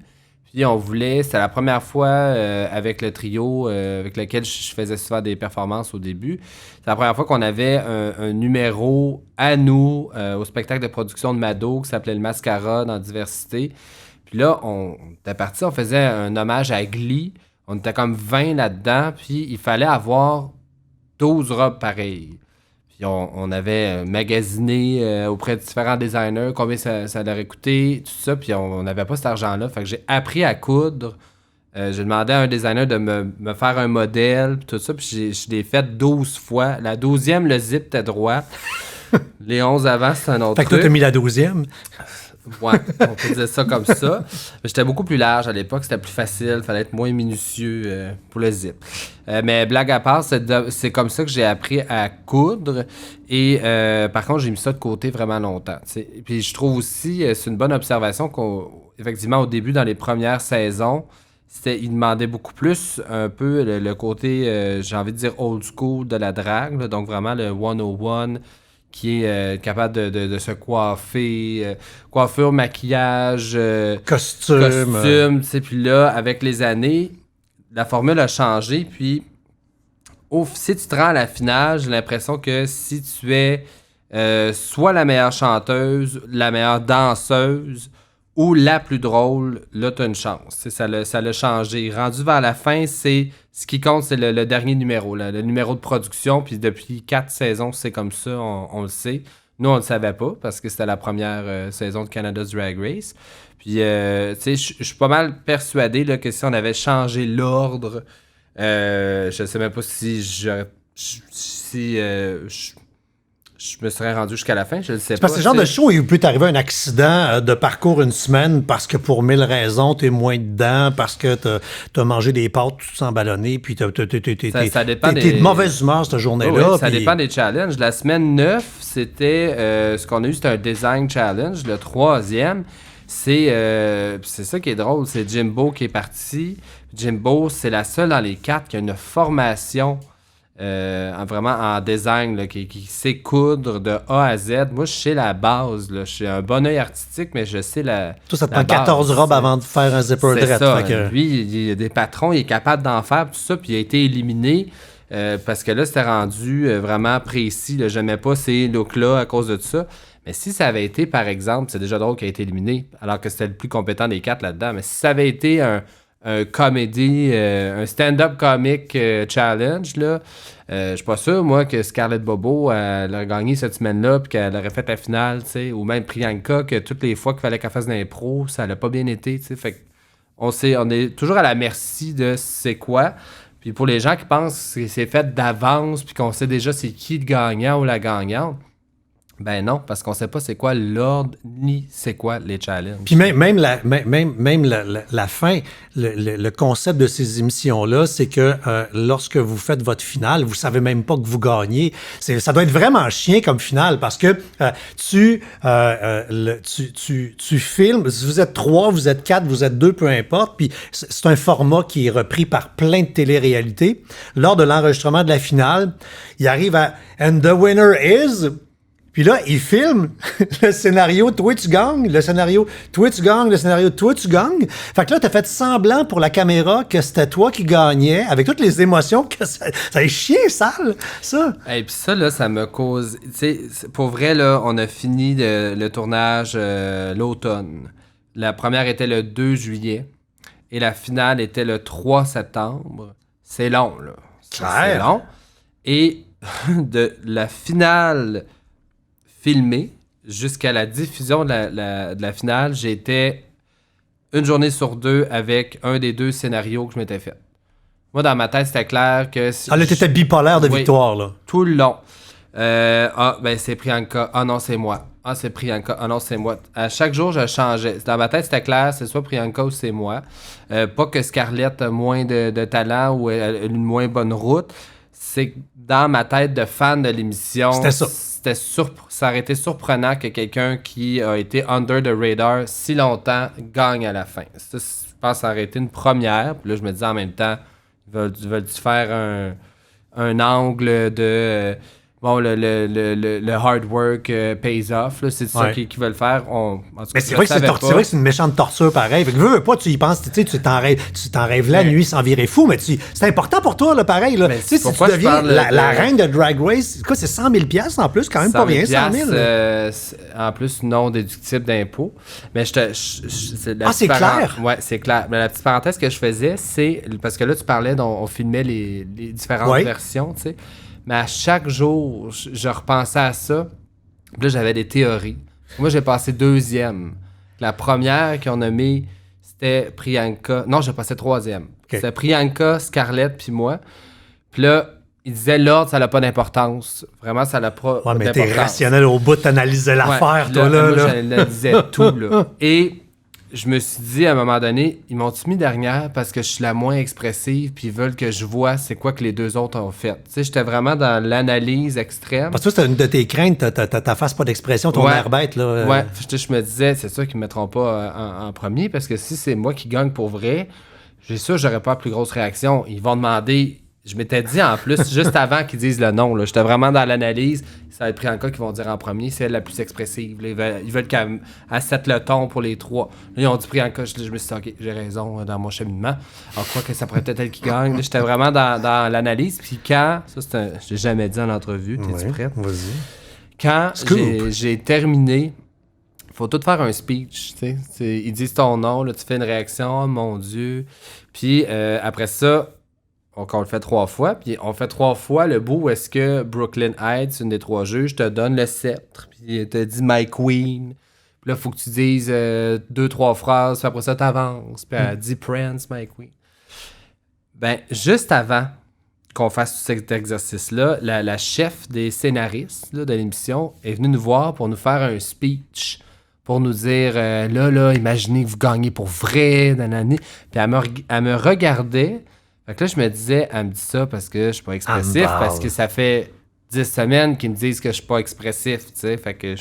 S3: Puis on voulait, c'était la première fois avec le trio avec lequel je faisais souvent des performances au début. C'est la première fois qu'on avait un numéro à nous au spectacle de production de Mado qui s'appelait Le Mascara dans Diversité. Puis là, on était parti, on faisait un hommage à Glee. On était comme 20 là-dedans, puis il fallait avoir 12 robes pareilles. Puis on avait magasiné auprès de différents designers combien ça leur coûté, tout ça, puis on n'avait pas cet argent-là. Fait que j'ai appris à coudre. J'ai demandé à un designer de me faire un modèle, puis tout ça, puis je l'ai fait 12 fois. La 12e, le zip était droit. Les 11 avant, c'est un autre
S1: truc. Fait que toi, t'as mis la 12e?
S3: Ouais, on peut dire ça comme ça. J'étais beaucoup plus large à l'époque, c'était plus facile, il fallait être moins minutieux pour le zip. Mais blague à part, c'est comme ça que j'ai appris à coudre. Et par contre, j'ai mis ça de côté vraiment longtemps. T'sais. Puis je trouve aussi, c'est une bonne observation qu'effectivement, au début, dans les premières saisons, il demandait beaucoup plus un peu le côté, j'ai envie de dire old school de la drague. Là, donc vraiment le 101. Qui est capable de se coiffer, coiffure, maquillage, costume, tu sais. Puis là, avec les années, la formule a changé. Puis, si tu te rends à la finale, j'ai l'impression que si tu es soit la meilleure chanteuse, la meilleure danseuse ou la plus drôle, là, tu as une chance. Ça l'a changé. Rendu vers la fin, ce qui compte, c'est le dernier numéro, là, le numéro de production. Puis depuis 4 saisons, c'est comme ça, on le sait. Nous, on ne le savait pas parce que c'était la première saison de Canada's Drag Race. Puis, tu sais, je suis pas mal persuadé là, que si on avait changé l'ordre, je ne sais même pas si je me serais rendu jusqu'à la fin, je ne sais pas.
S1: Parce que ce genre de show, il peut t'arriver un accident de parcours une semaine parce que pour 1000 raisons, t'es moins dedans, parce que t'as mangé des pâtes tout sans ballonner, puis t'es de mauvaise humeur cette journée-là.
S3: Oui, ça dépend des challenges. La semaine 9, c'était ce qu'on a eu, c'était un design challenge. Le 3e, c'est ça qui est drôle, c'est Jimbo qui est parti. Jimbo, c'est la seule dans les 4 qui a une formation vraiment en design, là, qui sait coudre de A à Z. Moi, je sais la base. Là. Je suis un bon œil artistique, mais je sais la
S1: Tout ça te prend 14 robes avant de faire un zipper
S3: dread.
S1: Ça.
S3: Lui, il y a des patrons, il est capable d'en faire, tout ça, puis il a été éliminé parce que là, c'était rendu vraiment précis. Là. J'aimais pas ces looks-là à cause de tout ça. Mais si ça avait été, par exemple, c'est déjà drôle qu'il a été éliminé, alors que c'était le plus compétent des 4 là-dedans, mais si ça avait été un comédie, un stand-up comic challenge, là. Je suis pas sûr, moi, que Scarlett Bobo elle aurait gagné cette semaine-là puis qu'elle aurait fait la finale, tu sais. Ou même Priyanka, que toutes les fois qu'il fallait qu'elle fasse de l'impro, ça n'a pas bien été, tu sais. Fait qu'on on est toujours à la merci de c'est quoi. Puis pour les gens qui pensent que c'est fait d'avance puis qu'on sait déjà c'est qui le gagnant ou la gagnante, Ben non, parce qu'on sait pas c'est quoi l'ordre ni c'est quoi les challenges.
S1: Puis même la fin, le concept de ces émissions-là, c'est que lorsque vous faites votre finale, vous savez même pas que vous gagnez. Ça doit être vraiment chien comme finale parce que tu filmes, vous êtes 3, vous êtes 4, vous êtes 2, peu importe, puis c'est un format qui est repris par plein de téléréalités. Lors de l'enregistrement de la finale, il arrive à « And the winner is... » Puis là, il filme le scénario « Toi, tu gagnes », le scénario « Toi, tu gagnes », le scénario « Toi, tu gagnes ». Fait que là, t'as fait semblant pour la caméra que c'était toi qui gagnais, avec toutes les émotions que ça est chier, sale, ça.
S3: Et puis ça, là, ça me cause... Tu sais, pour vrai, là, on a fini le tournage l'automne. La première était le 2 juillet et la finale était le 3 septembre. C'est long, là. C'est long. Et de la finale... filmé jusqu'à la diffusion de la finale, j'étais une journée sur 2 avec un des 2 scénarios que je m'étais fait. Moi, dans ma tête, c'était clair que...
S1: Ah là, t'étais bipolaire de victoire, là.
S3: Tout le long. Ben c'est Priyanka. Ah non, c'est moi. Ah, c'est Priyanka. Ah non, c'est moi. À chaque jour, je changeais. Dans ma tête, c'était clair, c'est soit Priyanka ou c'est moi. Pas que Scarlett a moins de talent ou une moins bonne route. C'est que dans ma tête de fan de l'émission...
S1: C'était ça.
S3: Ça aurait été surprenant que quelqu'un qui a été under the radar si longtemps gagne à la fin. Ça, je pense que ça aurait été une première. Puis là, je me disais en même temps, veulent-tu faire un angle de... le hard work pays off, là, c'est ça qu'ils veulent faire.
S1: Mais c'est vrai que c'est une méchante torture pareil. Fait que veux pas, tu y penses, tu t'en rêves la nuit sans virer fou, mais c'est important pour toi, là, pareil. Là. Si tu deviens la reine de Drag Race, quoi, c'est 100 000 $ en plus, quand même pas rien, 100 000.
S3: En plus, non déductible d'impôts. Mais
S1: c'est clair?
S3: Ouais, c'est clair. Mais la petite parenthèse que je faisais, c'est, parce que là, tu parlais, on filmait les différentes versions, tu sais. Mais à chaque jour, je repensais à ça. Puis là, j'avais des théories. Moi, j'ai passé 2e. La première qu'on a mis, c'était Priyanka. Non, j'ai passé 3e. Okay. C'était Priyanka, Scarlett, puis moi. Puis là, il disait l'ordre, ça n'a pas d'importance. Vraiment, ça n'a pas d'importance.
S1: Mais t'es rationnel au bout, t'analysais l'affaire, toi, là.
S3: Moi, j'analysais tout, là. Et je me suis dit, à un moment donné, ils m'ont-tu mis dernière parce que je suis la moins expressive puis ils veulent que je vois c'est quoi que les 2 autres ont fait. Tu sais, j'étais vraiment dans l'analyse extrême.
S1: Parce que c'était une de tes craintes, ta face pas d'expression, ton air bête, là.
S3: Ouais, je me disais, c'est sûr qu'ils me mettront pas en premier parce que si c'est moi qui gagne pour vrai, j'ai sûr que j'aurais pas la plus grosse réaction. Ils vont demander... Je m'étais dit en plus, juste avant qu'ils disent le nom, là, j'étais vraiment dans l'analyse. Ça va être Priyanka qui vont dire en premier, c'est elle la plus expressive. Là, ils veulent qu'elle sette le ton pour les 3. Là, ils ont dit Priyanka, je me suis dit, OK, j'ai raison dans mon cheminement. Alors, je crois que ça pourrait peut-être elle qui gagne. Là, j'étais vraiment dans l'analyse. Puis quand, je l'ai jamais dit en entrevue, t'es-tu prête?
S1: Vas-y.
S3: Quand j'ai terminé, il faut tout faire un speech. Ils disent ton nom, là, tu fais une réaction, oh mon Dieu. Puis après ça, donc, on le fait 3 fois. Puis, on fait 3 fois le bout où est-ce que Brooklyn Heights, une des 3 juges, te donne le sceptre. Puis, elle te dit « My Queen ». Puis là, il faut que tu dises 2-3 phrases. Puis après ça, t'avances. Puis, elle dit « Prince, my Queen ». Ben, juste avant qu'on fasse tout cet exercice-là, la chef des scénaristes là, de l'émission est venue nous voir pour nous faire un speech. Pour nous dire là, imaginez que vous gagnez pour vrai. Nanani. Puis, elle me regardait. Fait que là, je me disais, elle me dit ça parce que je suis pas expressif, parce que ça fait 10 semaines qu'ils me disent que je suis pas expressif, tu sais. Fait que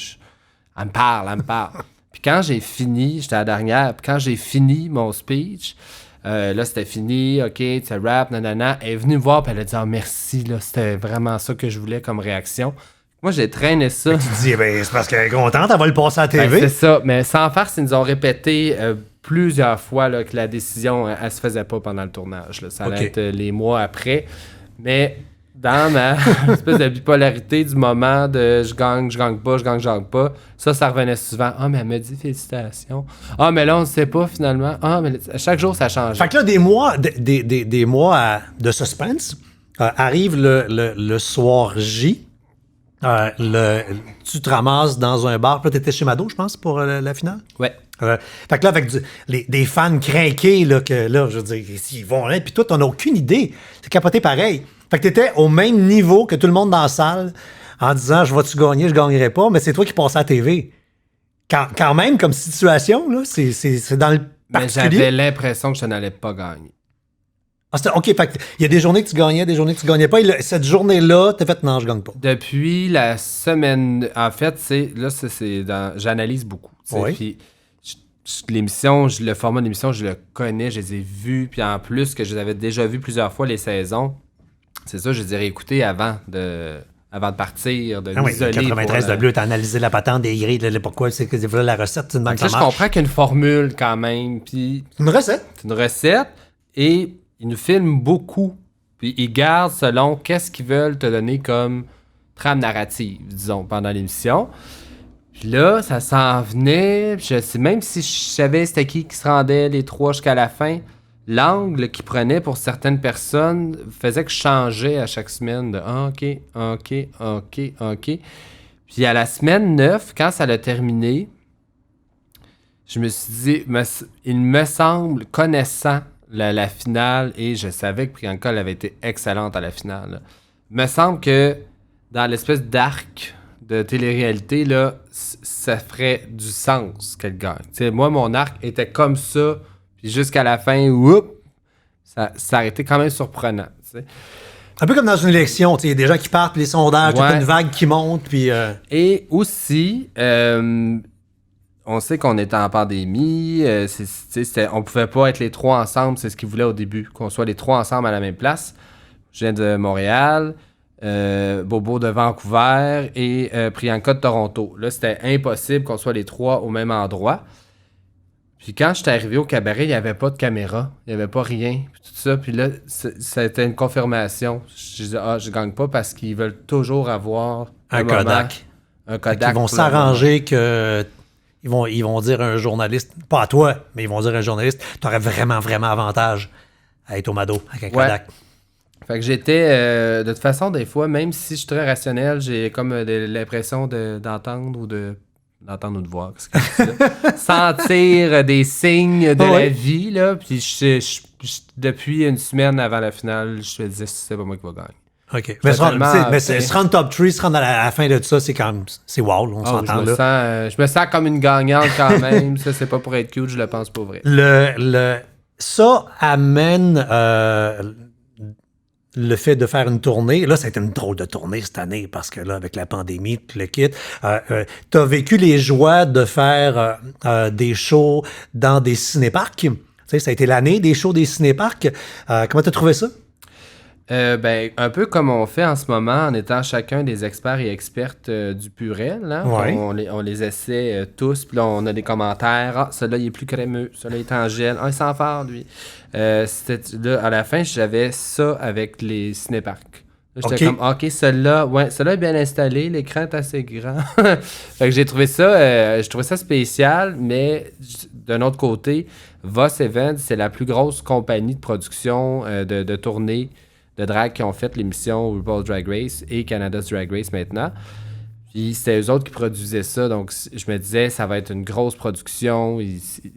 S3: elle me parle. Puis quand j'ai fini, j'étais à la dernière, puis quand j'ai fini mon speech, là, c'était fini, OK, tu rap, nanana. Elle est venue me voir, puis elle a dit, merci, là, c'était vraiment ça que je voulais comme réaction. Moi, j'ai traîné ça.
S1: Tu te dis, c'est parce qu'elle est contente, elle va le passer à la TV.
S3: Ben, c'est ça, mais sans faire, ils nous ont répété plusieurs fois là, que la décision, elle se faisait pas pendant le tournage. Là. Ça allait être les mois après. Mais dans ma espèce de bipolarité du moment de je gagne pas, ça revenait souvent. Ah, mais elle me dit félicitations. Ah, mais là, on ne sait pas finalement. Ah, mais chaque jour, ça change.
S1: Fait que là, des mois de suspense arrive le soir J. Tu te ramasses dans un bar. Puis là, t'étais chez Mado, je pense, pour la finale?
S3: Ouais.
S1: Fait que là, avec des fans craqués, là, que là, je veux dire, ils vont là, puis toi, t'en as aucune idée. C'est capoté pareil. Fait que t'étais au même niveau que tout le monde dans la salle, en disant « Je vais-tu gagner, je gagnerai pas », mais c'est toi qui passes à la TV. Quand même, comme situation, là, c'est dans le
S3: Mais
S1: particulier.
S3: j'avais l'impression que je n'allais pas gagner.
S1: OK, fait il y a des journées que tu gagnais, des journées que tu gagnais pas. Et cette journée-là, t'as fait « Non, je gagne pas ».
S3: Depuis la semaine... En fait, j'analyse beaucoup.
S1: Oui.
S3: Puis l'émission, le format de l'émission, je le connais, je les ai vus. Puis en plus, que je les avais déjà vus plusieurs fois, les saisons, c'est ça, je les ai réécoutés avant de partir, de m'isoler.
S1: 93 de bleu, t'as analysé la patente, des grilles, pourquoi c'est que la recette, c'est une
S3: Donc, je comprends qu'il y a une formule quand même. Puis
S1: une recette.
S3: c'est une recette et ils nous filment beaucoup. Puis ils gardent selon qu'est-ce qu'ils veulent te donner comme trame narrative, disons, pendant l'émission. Puis là, ça s'en venait. Je sais, même si je savais c'était qui se rendait les trois jusqu'à la fin, l'angle qu'ils prenaient pour certaines personnes faisait que je changeais à chaque semaine de OK. Puis à la semaine 9, quand ça l'a terminé, je me suis dit, il me semble, connaissant la finale, et je savais que Priyanka elle avait été excellente à la finale, là. Il me semble que dans l'espèce d'arc de télé-réalité, là, ça ferait du sens qu'elle gagne. T'sais, moi, mon arc était comme ça, puis jusqu'à la fin, ça a été quand même surprenant. T'sais.
S1: Un peu comme dans une élection, il y a des gens qui partent, puis les sondages, toute une vague qui monte, puis...
S3: Et aussi... on sait qu'on était en pandémie, on pouvait pas être les trois ensemble, c'est ce qu'ils voulaient au début, qu'on soit les trois ensemble à la même place. Je viens de Montréal, Bobo de Vancouver et Priyanka de Toronto. Là, c'était impossible qu'on soit les trois au même endroit. Puis quand j'étais arrivé au cabaret, il n'y avait pas de caméra, il n'y avait pas rien, puis tout ça. Puis là, ça a été une confirmation. Je disais, je gagne pas parce qu'ils veulent toujours avoir
S1: un Kodak.
S3: Un Kodak.
S1: Ils vont s'arranger que... Ils vont dire à un journaliste, pas à toi, mais ils vont dire à un journaliste, t'aurais vraiment, vraiment avantage à être au Mado avec un Kodak.
S3: Fait que j'étais, de toute façon, des fois, même si je suis très rationnel, j'ai comme l'impression d'entendre ou de voir. Sentir des signes de la vie, là. Puis depuis une semaine avant la finale, je me disais, c'est pas moi qui va gagner.
S1: OK. Mais se rendre top 3, se rendre à la fin de ça, c'est quand même... C'est wow, là, on s'entend là.
S3: Je me sens comme une gagnante quand même. Ça, c'est pas pour être cute, je le pense pas vrai.
S1: Ça amène le fait de faire une tournée. Là, ça a été une drôle de tournée cette année parce que là, avec la pandémie, tout le kit, t'as vécu les joies de faire des shows dans des cinéparcs. Tu sais, ça a été l'année des shows des cinéparcs. Comment t'as trouvé ça?
S3: Un peu comme on fait en ce moment en étant chacun des experts et expertes du Purel. Hein?
S1: Ouais.
S3: On les essaie tous, puis là, on a des commentaires. Ah, celui-là, il est plus crémeux. Celui-là, il est en gel. Ah, il s'en fort, lui. Là, à la fin, j'avais ça avec les cinéparcs. J'étais comme, OK, celui-là est bien installé. L'écran est assez grand. Fait que j'ai trouvé ça, spécial, mais d'un autre côté, Voss Events, c'est la plus grosse compagnie de production de tournée de drag qui ont fait l'émission RuPaul's Drag Race et Canada's Drag Race maintenant. Puis c'était eux autres qui produisaient ça, donc je me disais, ça va être une grosse production,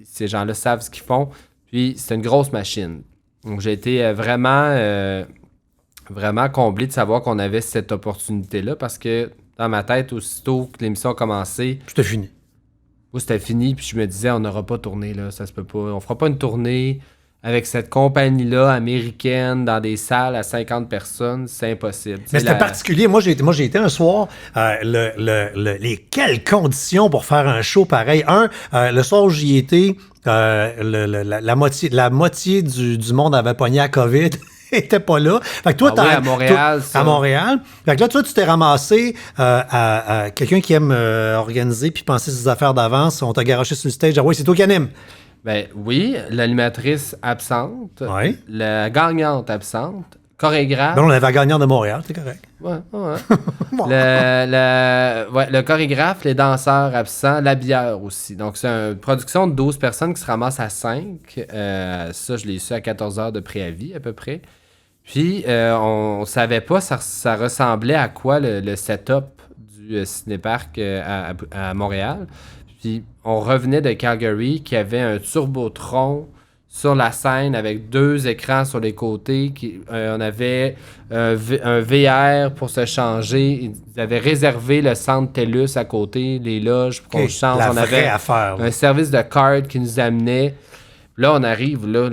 S3: ces gens-là savent ce qu'ils font, puis c'est une grosse machine. Donc j'ai été vraiment comblé de savoir qu'on avait cette opportunité-là, parce que dans ma tête, aussitôt que l'émission a commencé...
S1: C'était fini.
S3: Oui, c'était fini, puis je me disais, on n'aura pas tourné, là, ça se peut pas. On fera pas une tournée avec cette compagnie-là américaine dans des salles à 50 personnes, c'est impossible.
S1: Mais c'était particulier. Moi, j'ai été un soir, quelles conditions pour faire un show pareil. Le soir où j'y étais, la moitié du monde avait pogné à COVID. était pas là. Fait que toi,
S3: à Montréal.
S1: À Montréal. Fait que là, toi, tu t'es ramassé à quelqu'un qui aime organiser puis penser ses affaires d'avance. On t'a garoché sur le stage. Ah oui, c'est toi qui anime.
S3: Ben oui, l'animatrice absente.
S1: Oui.
S3: La gagnante absente. Chorégraphe.
S1: Ben, on avait la gagnante de Montréal, c'est correct.
S3: Ouais. Le chorégraphe, les danseurs absents, l'habilleur aussi. Donc, c'est une production de 12 personnes qui se ramassent à 5. Ça, je l'ai su à 14 heures de préavis, à peu près. Puis, on savait pas ça ressemblait à quoi le setup du cinéparc à Montréal. Puis, on revenait de Calgary qui avait un Turbotron sur la scène avec 2 écrans sur les côtés. On avait un VR pour se changer. Ils avaient réservé le centre TELUS à côté, les loges pour qu'on change.
S1: La
S3: on
S1: vraie
S3: avait
S1: affaire.
S3: un service de card qui nous amenait. Là, on arrive là.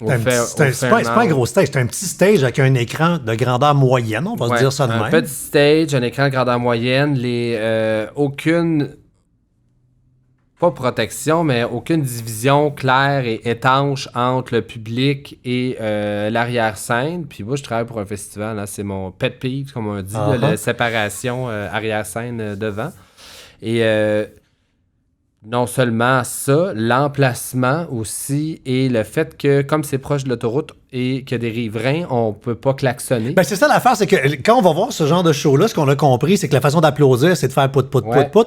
S1: C'est pas un gros stage, c'est un petit stage avec un écran de grandeur moyenne, on va se dire ça de même.
S3: Un petit stage, un écran de grandeur moyenne, aucune, pas protection, mais aucune division claire et étanche entre le public et l'arrière-scène. Puis moi, je travaille pour un festival, là, c'est mon pet peeve, comme on dit, la séparation arrière-scène devant. Et non seulement ça, l'emplacement aussi et le fait que, comme c'est proche de l'autoroute et qu'il y a des riverains, on peut pas klaxonner.
S1: Ben c'est ça l'affaire, c'est que quand on va voir ce genre de show-là, ce qu'on a compris, c'est que la façon d'applaudir, c'est de faire pout.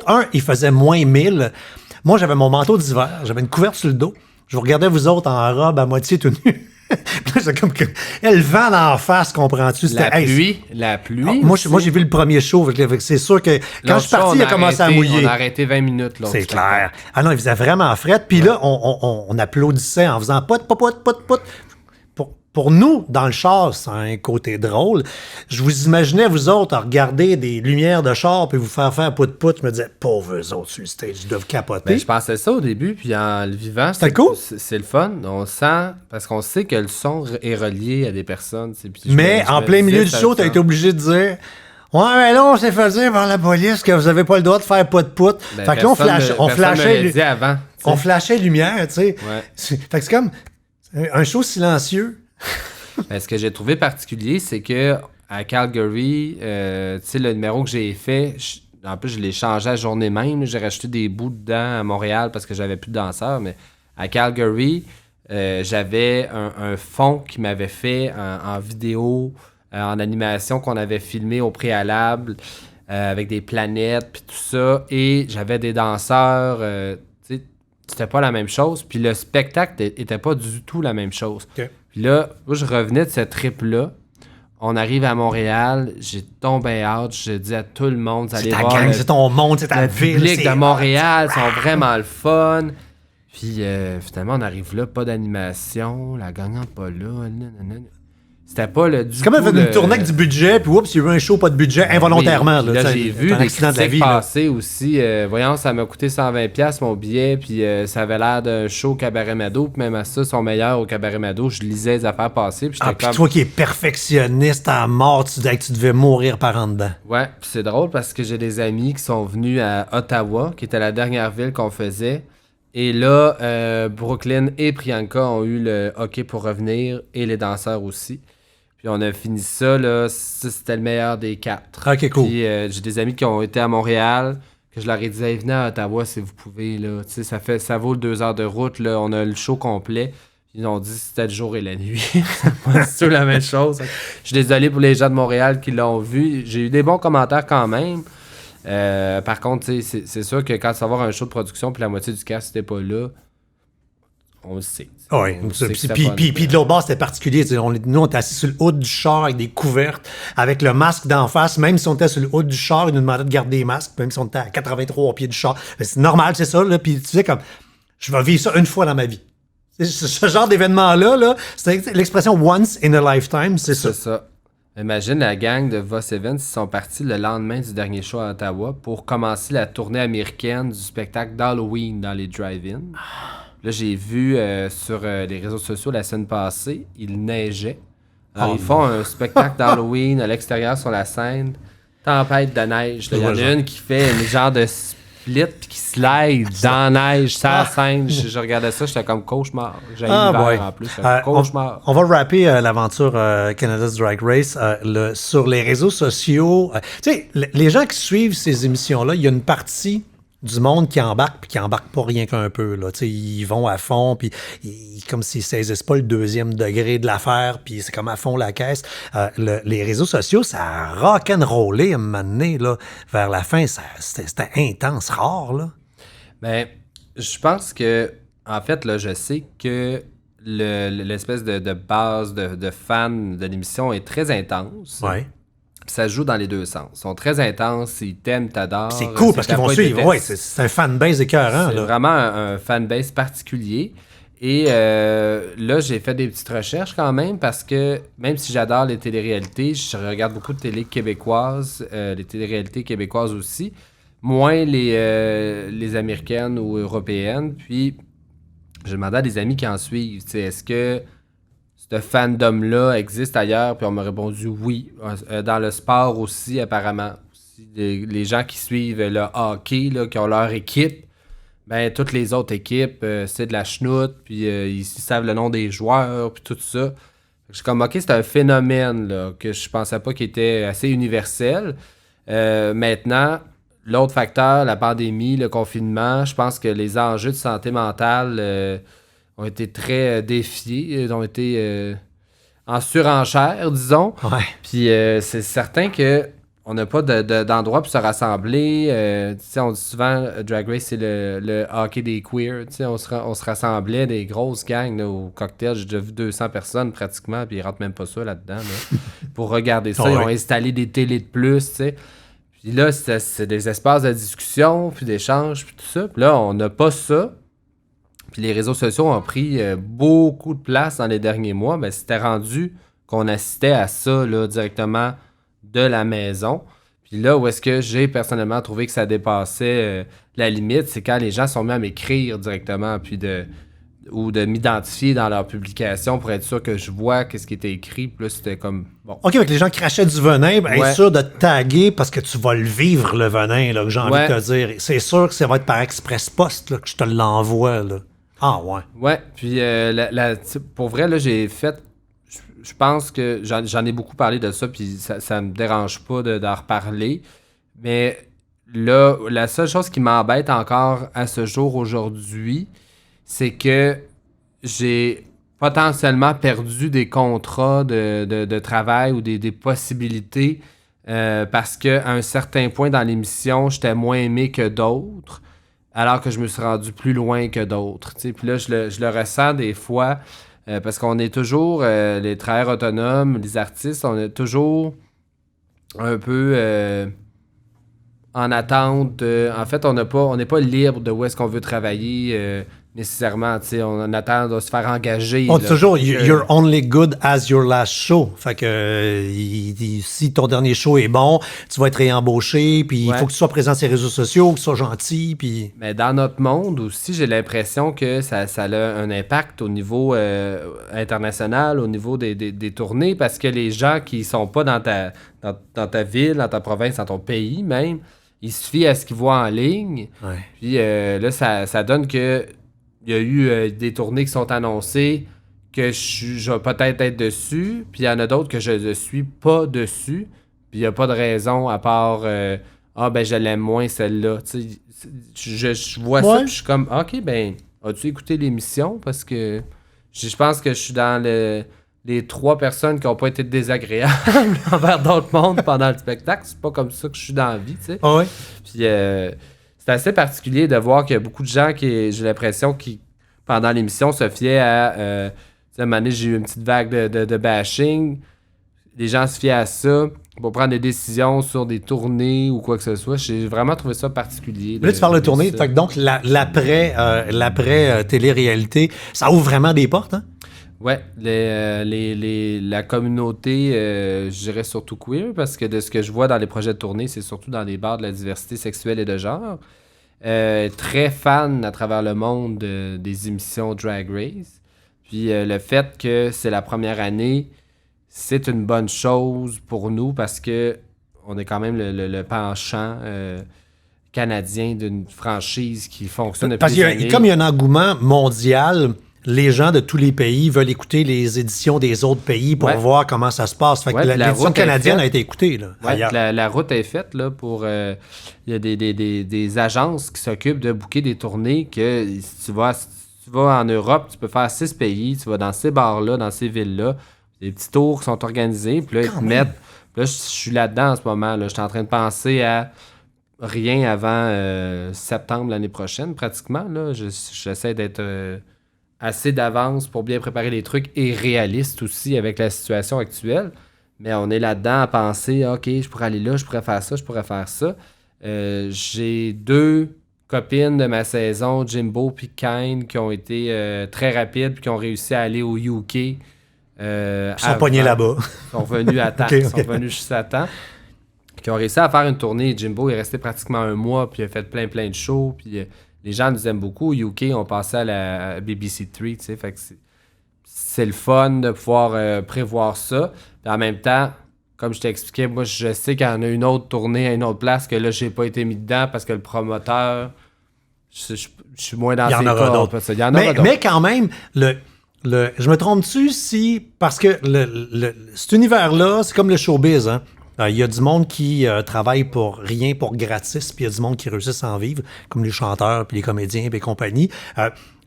S1: Un, il faisait moins 1000. Moi, j'avais mon manteau d'hiver, j'avais une couverte sur le dos. Je vous regardais vous autres en robe à moitié tout nu. Puis là, c'est comme que le vent d'en face, comprends-tu?
S3: La pluie.
S1: Moi, j'ai vu le premier show. C'est sûr que quand je suis parti, il a commencé à mouiller.
S3: On a arrêté 20 minutes.
S1: C'est clair. Ah non, il faisait vraiment fret. Puis là, on applaudissait en faisant pout. Pour nous, dans le char, c'est un côté drôle. Je vous imaginais, vous autres, à regarder des lumières de char puis vous faire pout. Je me disais, pauvres eux autres sur le stage, ils doivent capoter.
S3: Ben, je pensais ça au début, puis en le vivant,
S1: c'était cool.
S3: C'est le fun. On sent, parce qu'on sait que le son est relié à des personnes.
S1: Mais en plein milieu du show, tu as été obligé de dire... Ouais, mais là, on s'est fait dire par la police que vous avez pas le droit de faire pout.
S3: Ben,
S1: fait que là, on flashait...
S3: avant,
S1: on flashait lumière, tu sais.
S3: Ouais.
S1: Fait que c'est comme un show silencieux.
S3: Ben, ce que j'ai trouvé particulier, c'est que à Calgary, tu sais, le numéro que j'ai fait, en plus, je l'ai changé à la journée même. J'ai rajouté des bouts dedans à Montréal parce que j'avais plus de danseurs. Mais à Calgary, j'avais un fond qui m'avait fait en vidéo, en animation qu'on avait filmé au préalable, avec des planètes, puis tout ça. Et j'avais des danseurs, tu sais, c'était pas la même chose. Puis le spectacle était pas du tout la même chose.
S1: Okay.
S3: Puis là, moi, je revenais de ce trip-là. On arrive à Montréal, j'ai tombé out, je dis à tout le monde,
S1: c'est ta gang, c'est ton monde, c'est ta ville.
S3: Le public de Montréal sont vraiment le fun. Puis finalement, on arrive là, pas d'animation, la gagnante pas là. C'était pas le du
S1: c'est comme une tournée avec du budget, puis oups, il y a eu un show pas de budget involontairement.
S3: Oui, là, j'ai vu des critiques passer aussi. Voyons, ça m'a coûté 120$ mon billet, puis ça avait l'air d'un show Cabaret Mado, puis même à ça, sont meilleurs au Cabaret Mado. Je lisais les affaires passer, puis j'étais
S1: puis toi qui es perfectionniste à mort, tu disais que tu devais mourir par en dedans.
S3: Ouais, puis c'est drôle parce que j'ai des amis qui sont venus à Ottawa, qui était la dernière ville qu'on faisait. Et là, Brooklyn et Priyanka ont eu le hockey pour revenir, et les danseurs aussi. Puis on a fini ça, là, c'était le meilleur des 4.
S1: OK, cool.
S3: Puis j'ai des amis qui ont été à Montréal, que je leur ai dit, hey, venez à Ottawa si vous pouvez, là. Tu sais, ça vaut le 2 heures de route, là. On a le show complet. Ils ont dit, c'était le jour et la nuit. C'est tout la même chose. Je suis désolé pour les gens de Montréal qui l'ont vu. J'ai eu des bons commentaires quand même. Par contre, c'est sûr que quand tu vas voir un show de production puis la moitié du cast n'était pas là, on le sait.
S1: Oui, puis de l'autre bord, c'était particulier. Nous, on était assis sur le haut du char avec des couvertes, avec le masque d'en face. Même si on était sur le haut du char, ils nous demandaient de garder les masques, même si on était à 83 pieds du char. Mais c'est normal, c'est ça. Là. Puis tu sais, comme, je vais vivre ça une fois dans ma vie. Ce genre d'événement-là, c'est l'expression once in a lifetime, c'est ça.
S3: C'est ça. Imagine la gang de Voss Events, ils sont partis le lendemain du dernier show à Ottawa pour commencer la tournée américaine du spectacle d'Halloween dans les drive-in. Là, j'ai vu sur les réseaux sociaux la semaine passée, il neigeait. Alors, ils font un spectacle d'Halloween à l'extérieur sur la scène. Tempête de neige. Il y en a une qui fait un genre de split puis qui slide dans la neige, ça scène. Je regardais ça, j'étais comme cauchemar. J'ai l'hiver en plus. Cauchemar.
S1: On va rapper l'aventure Canada's Drag Race sur les réseaux sociaux. Tu sais, les gens qui suivent ces émissions-là, il y a une partie du monde qui embarque puis qui embarque pas rien qu'un peu. Là. Ils vont à fond, puis comme s'ils saisissent pas le deuxième degré de l'affaire, puis c'est comme à fond la caisse. Les réseaux sociaux, ça a rock'n'rollé à un moment donné, là, vers la fin. C'était intense, rare. Là.
S3: Ben, je pense que, en fait, là, je sais que l'espèce de base de fans de l'émission est très intense.
S1: Ouais.
S3: Ça se joue dans les deux sens. Ils sont très intenses, ils t'aiment, t'adorent.
S1: C'est cool parce qu'ils vont suivre. Ouais, c'est un fanbase écœurant.
S3: C'est vraiment un fanbase particulier. Et là, j'ai fait des petites recherches quand même parce que même si j'adore les téléréalités, je regarde beaucoup de télé québécoises, les téléréalités québécoises aussi, moins les américaines ou européennes. Puis, je demandais à des amis qui en suivent, est-ce que ce fandom-là existe ailleurs? Puis on m'a répondu oui. Dans le sport aussi, apparemment. Aussi, les gens qui suivent le hockey, là, qui ont leur équipe, ben toutes les autres équipes, c'est de la chenoute, puis ils savent le nom des joueurs, puis tout ça. Je suis comme, OK, c'est un phénomène là, que je pensais pas qu'il était assez universel. Maintenant, l'autre facteur, la pandémie, le confinement, je pense que les enjeux de santé mentale ont été très défiés, ont été en surenchère, disons.
S1: Ouais.
S3: Puis c'est certain que on n'a pas d'endroit pour se rassembler. On dit souvent, Drag Race, c'est le hockey des queers. On se rassemblait des grosses gangs là, au cocktail. J'ai déjà vu 200 personnes pratiquement, puis ils rentrent même pas ça là-dedans. Là, pour regarder ça, ils ont installé des télés de plus. T'sais. Puis là, c'est des espaces de discussion, puis d'échange, puis tout ça. Puis là, on n'a pas ça. Puis les réseaux sociaux ont pris beaucoup de place dans les derniers mois. Mais c'était rendu qu'on assistait à ça là, directement de la maison. Puis là, où est-ce que j'ai personnellement trouvé que ça dépassait la limite, c'est quand les gens sont mis à m'écrire directement, puis ou de m'identifier dans leur publication pour être sûr que je vois qu'est-ce qui était écrit. Puis là, c'était comme... bon.
S1: OK, avec les gens crachaient du venin, ben, être sûr de te taguer parce que tu vas le vivre, le venin, là, que j'ai envie de te dire. C'est sûr que ça va être par Express Post là, que je te l'envoie. Là. Ah ouais.
S3: Ouais, puis pour vrai, là, j'ai fait... Je pense que j'en ai beaucoup parlé de ça, puis ça me dérange pas d'en reparler. Mais là, la seule chose qui m'embête encore à ce jour aujourd'hui, c'est que j'ai potentiellement perdu des contrats de travail ou des possibilités parce qu'à un certain point dans l'émission, j'étais moins aimé que d'autres, alors que je me suis rendu plus loin que d'autres. Puis là, je le ressens des fois... parce qu'on est toujours, les travailleurs autonomes, les artistes, on est toujours un peu en attente. En fait, on n'est pas libre de où est-ce qu'on veut travailler nécessairement. On attend de se faire engager.
S1: On dit toujours, you're only good as your last show. Fait que si ton dernier show est bon, tu vas être réembauché, puis il faut que tu sois présent sur les réseaux sociaux, que tu sois gentil. Puis...
S3: Mais dans notre monde aussi, j'ai l'impression que ça a un impact au niveau international, au niveau des tournées, parce que les gens qui sont pas dans ta ville, dans ta province, dans ton pays même, il suffit à ce qu'ils voient en ligne.
S1: Ouais.
S3: Puis là, ça donne que il y a eu des tournées qui sont annoncées que je vais peut-être être dessus, puis il y en a d'autres que je ne suis pas dessus, puis il n'y a pas de raison à part ben je l'aime moins celle-là. Je vois ça, puis je suis comme OK, ben as-tu écouté l'émission? Parce que je pense que je suis dans les 3 personnes qui n'ont pas été désagréables envers d'autres mondes pendant le spectacle. C'est pas comme ça que je suis dans la vie, tu sais.
S1: Ah ouais?
S3: Puis c'est assez particulier de voir qu'il y a beaucoup de gens qui, j'ai l'impression, qui, pendant l'émission, se fiaient à... à un moment donné, j'ai eu une petite vague de bashing. Les gens se fiaient à ça pour prendre des décisions sur des tournées ou quoi que ce soit. J'ai vraiment trouvé ça particulier.
S1: Là, tu parles de tournée. Fait que donc, l'après télé-réalité, ça ouvre vraiment des portes, hein?
S3: Ouais, la communauté, je dirais surtout queer, parce que de ce que je vois dans les projets de tournée, c'est surtout dans les bars de la diversité sexuelle et de genre. Très fan à travers le monde des émissions Drag Race. Puis le fait que c'est la première année, c'est une bonne chose pour nous parce que on est quand même le penchant canadien d'une franchise qui fonctionne depuis des années.
S1: Comme il y a un engouement mondial... Les gens de tous les pays veulent écouter les éditions des autres pays pour voir comment ça se passe. Fait que l'édition canadienne a été écoutée. Là,
S3: la route est faite là, pour... Il y a des agences qui s'occupent de booker des tournées que si tu vas en Europe, tu peux faire 6 pays, tu vas dans ces bars-là, dans ces villes-là. Des petits tours qui sont organisés. Puis là, ils te mettent... Là, je suis là-dedans en ce moment. Là. Je suis en train de penser à rien avant septembre l'année prochaine, pratiquement. Là. J'essaie d'être... assez d'avance pour bien préparer les trucs et réaliste aussi avec la situation actuelle. Mais on est là-dedans à penser, OK, je pourrais aller là, je pourrais faire ça, je pourrais faire ça. J'ai 2 copines de ma saison, Jimbo puis Kane, qui ont été très rapides puis qui ont réussi à aller au UK.
S1: Ils sont pognés là-bas.
S3: Ils sont venus à temps. Ils sont venus juste à temps. Qui ont réussi à faire une tournée. Jimbo est resté pratiquement un mois, puis il a fait plein de shows. Puis les gens nous aiment beaucoup. Au UK, on passait à la BBC 3, tu sais. Fait que c'est le fun de pouvoir prévoir ça. Puis en même temps, comme je t'expliquais, moi, je sais qu'il y en a une autre tournée à une autre place que là, j'ai pas été mis dedans parce que le promoteur, je suis moins dans ses cordes. Il y en aura d'autres.
S1: Mais quand même, je me trompe-tu si... Parce que cet univers-là, c'est comme le showbiz, hein? Il y a du monde qui travaille pour rien, pour gratis, puis il y a du monde qui réussit à en vivre, comme les chanteurs, puis les comédiens, puis compagnie.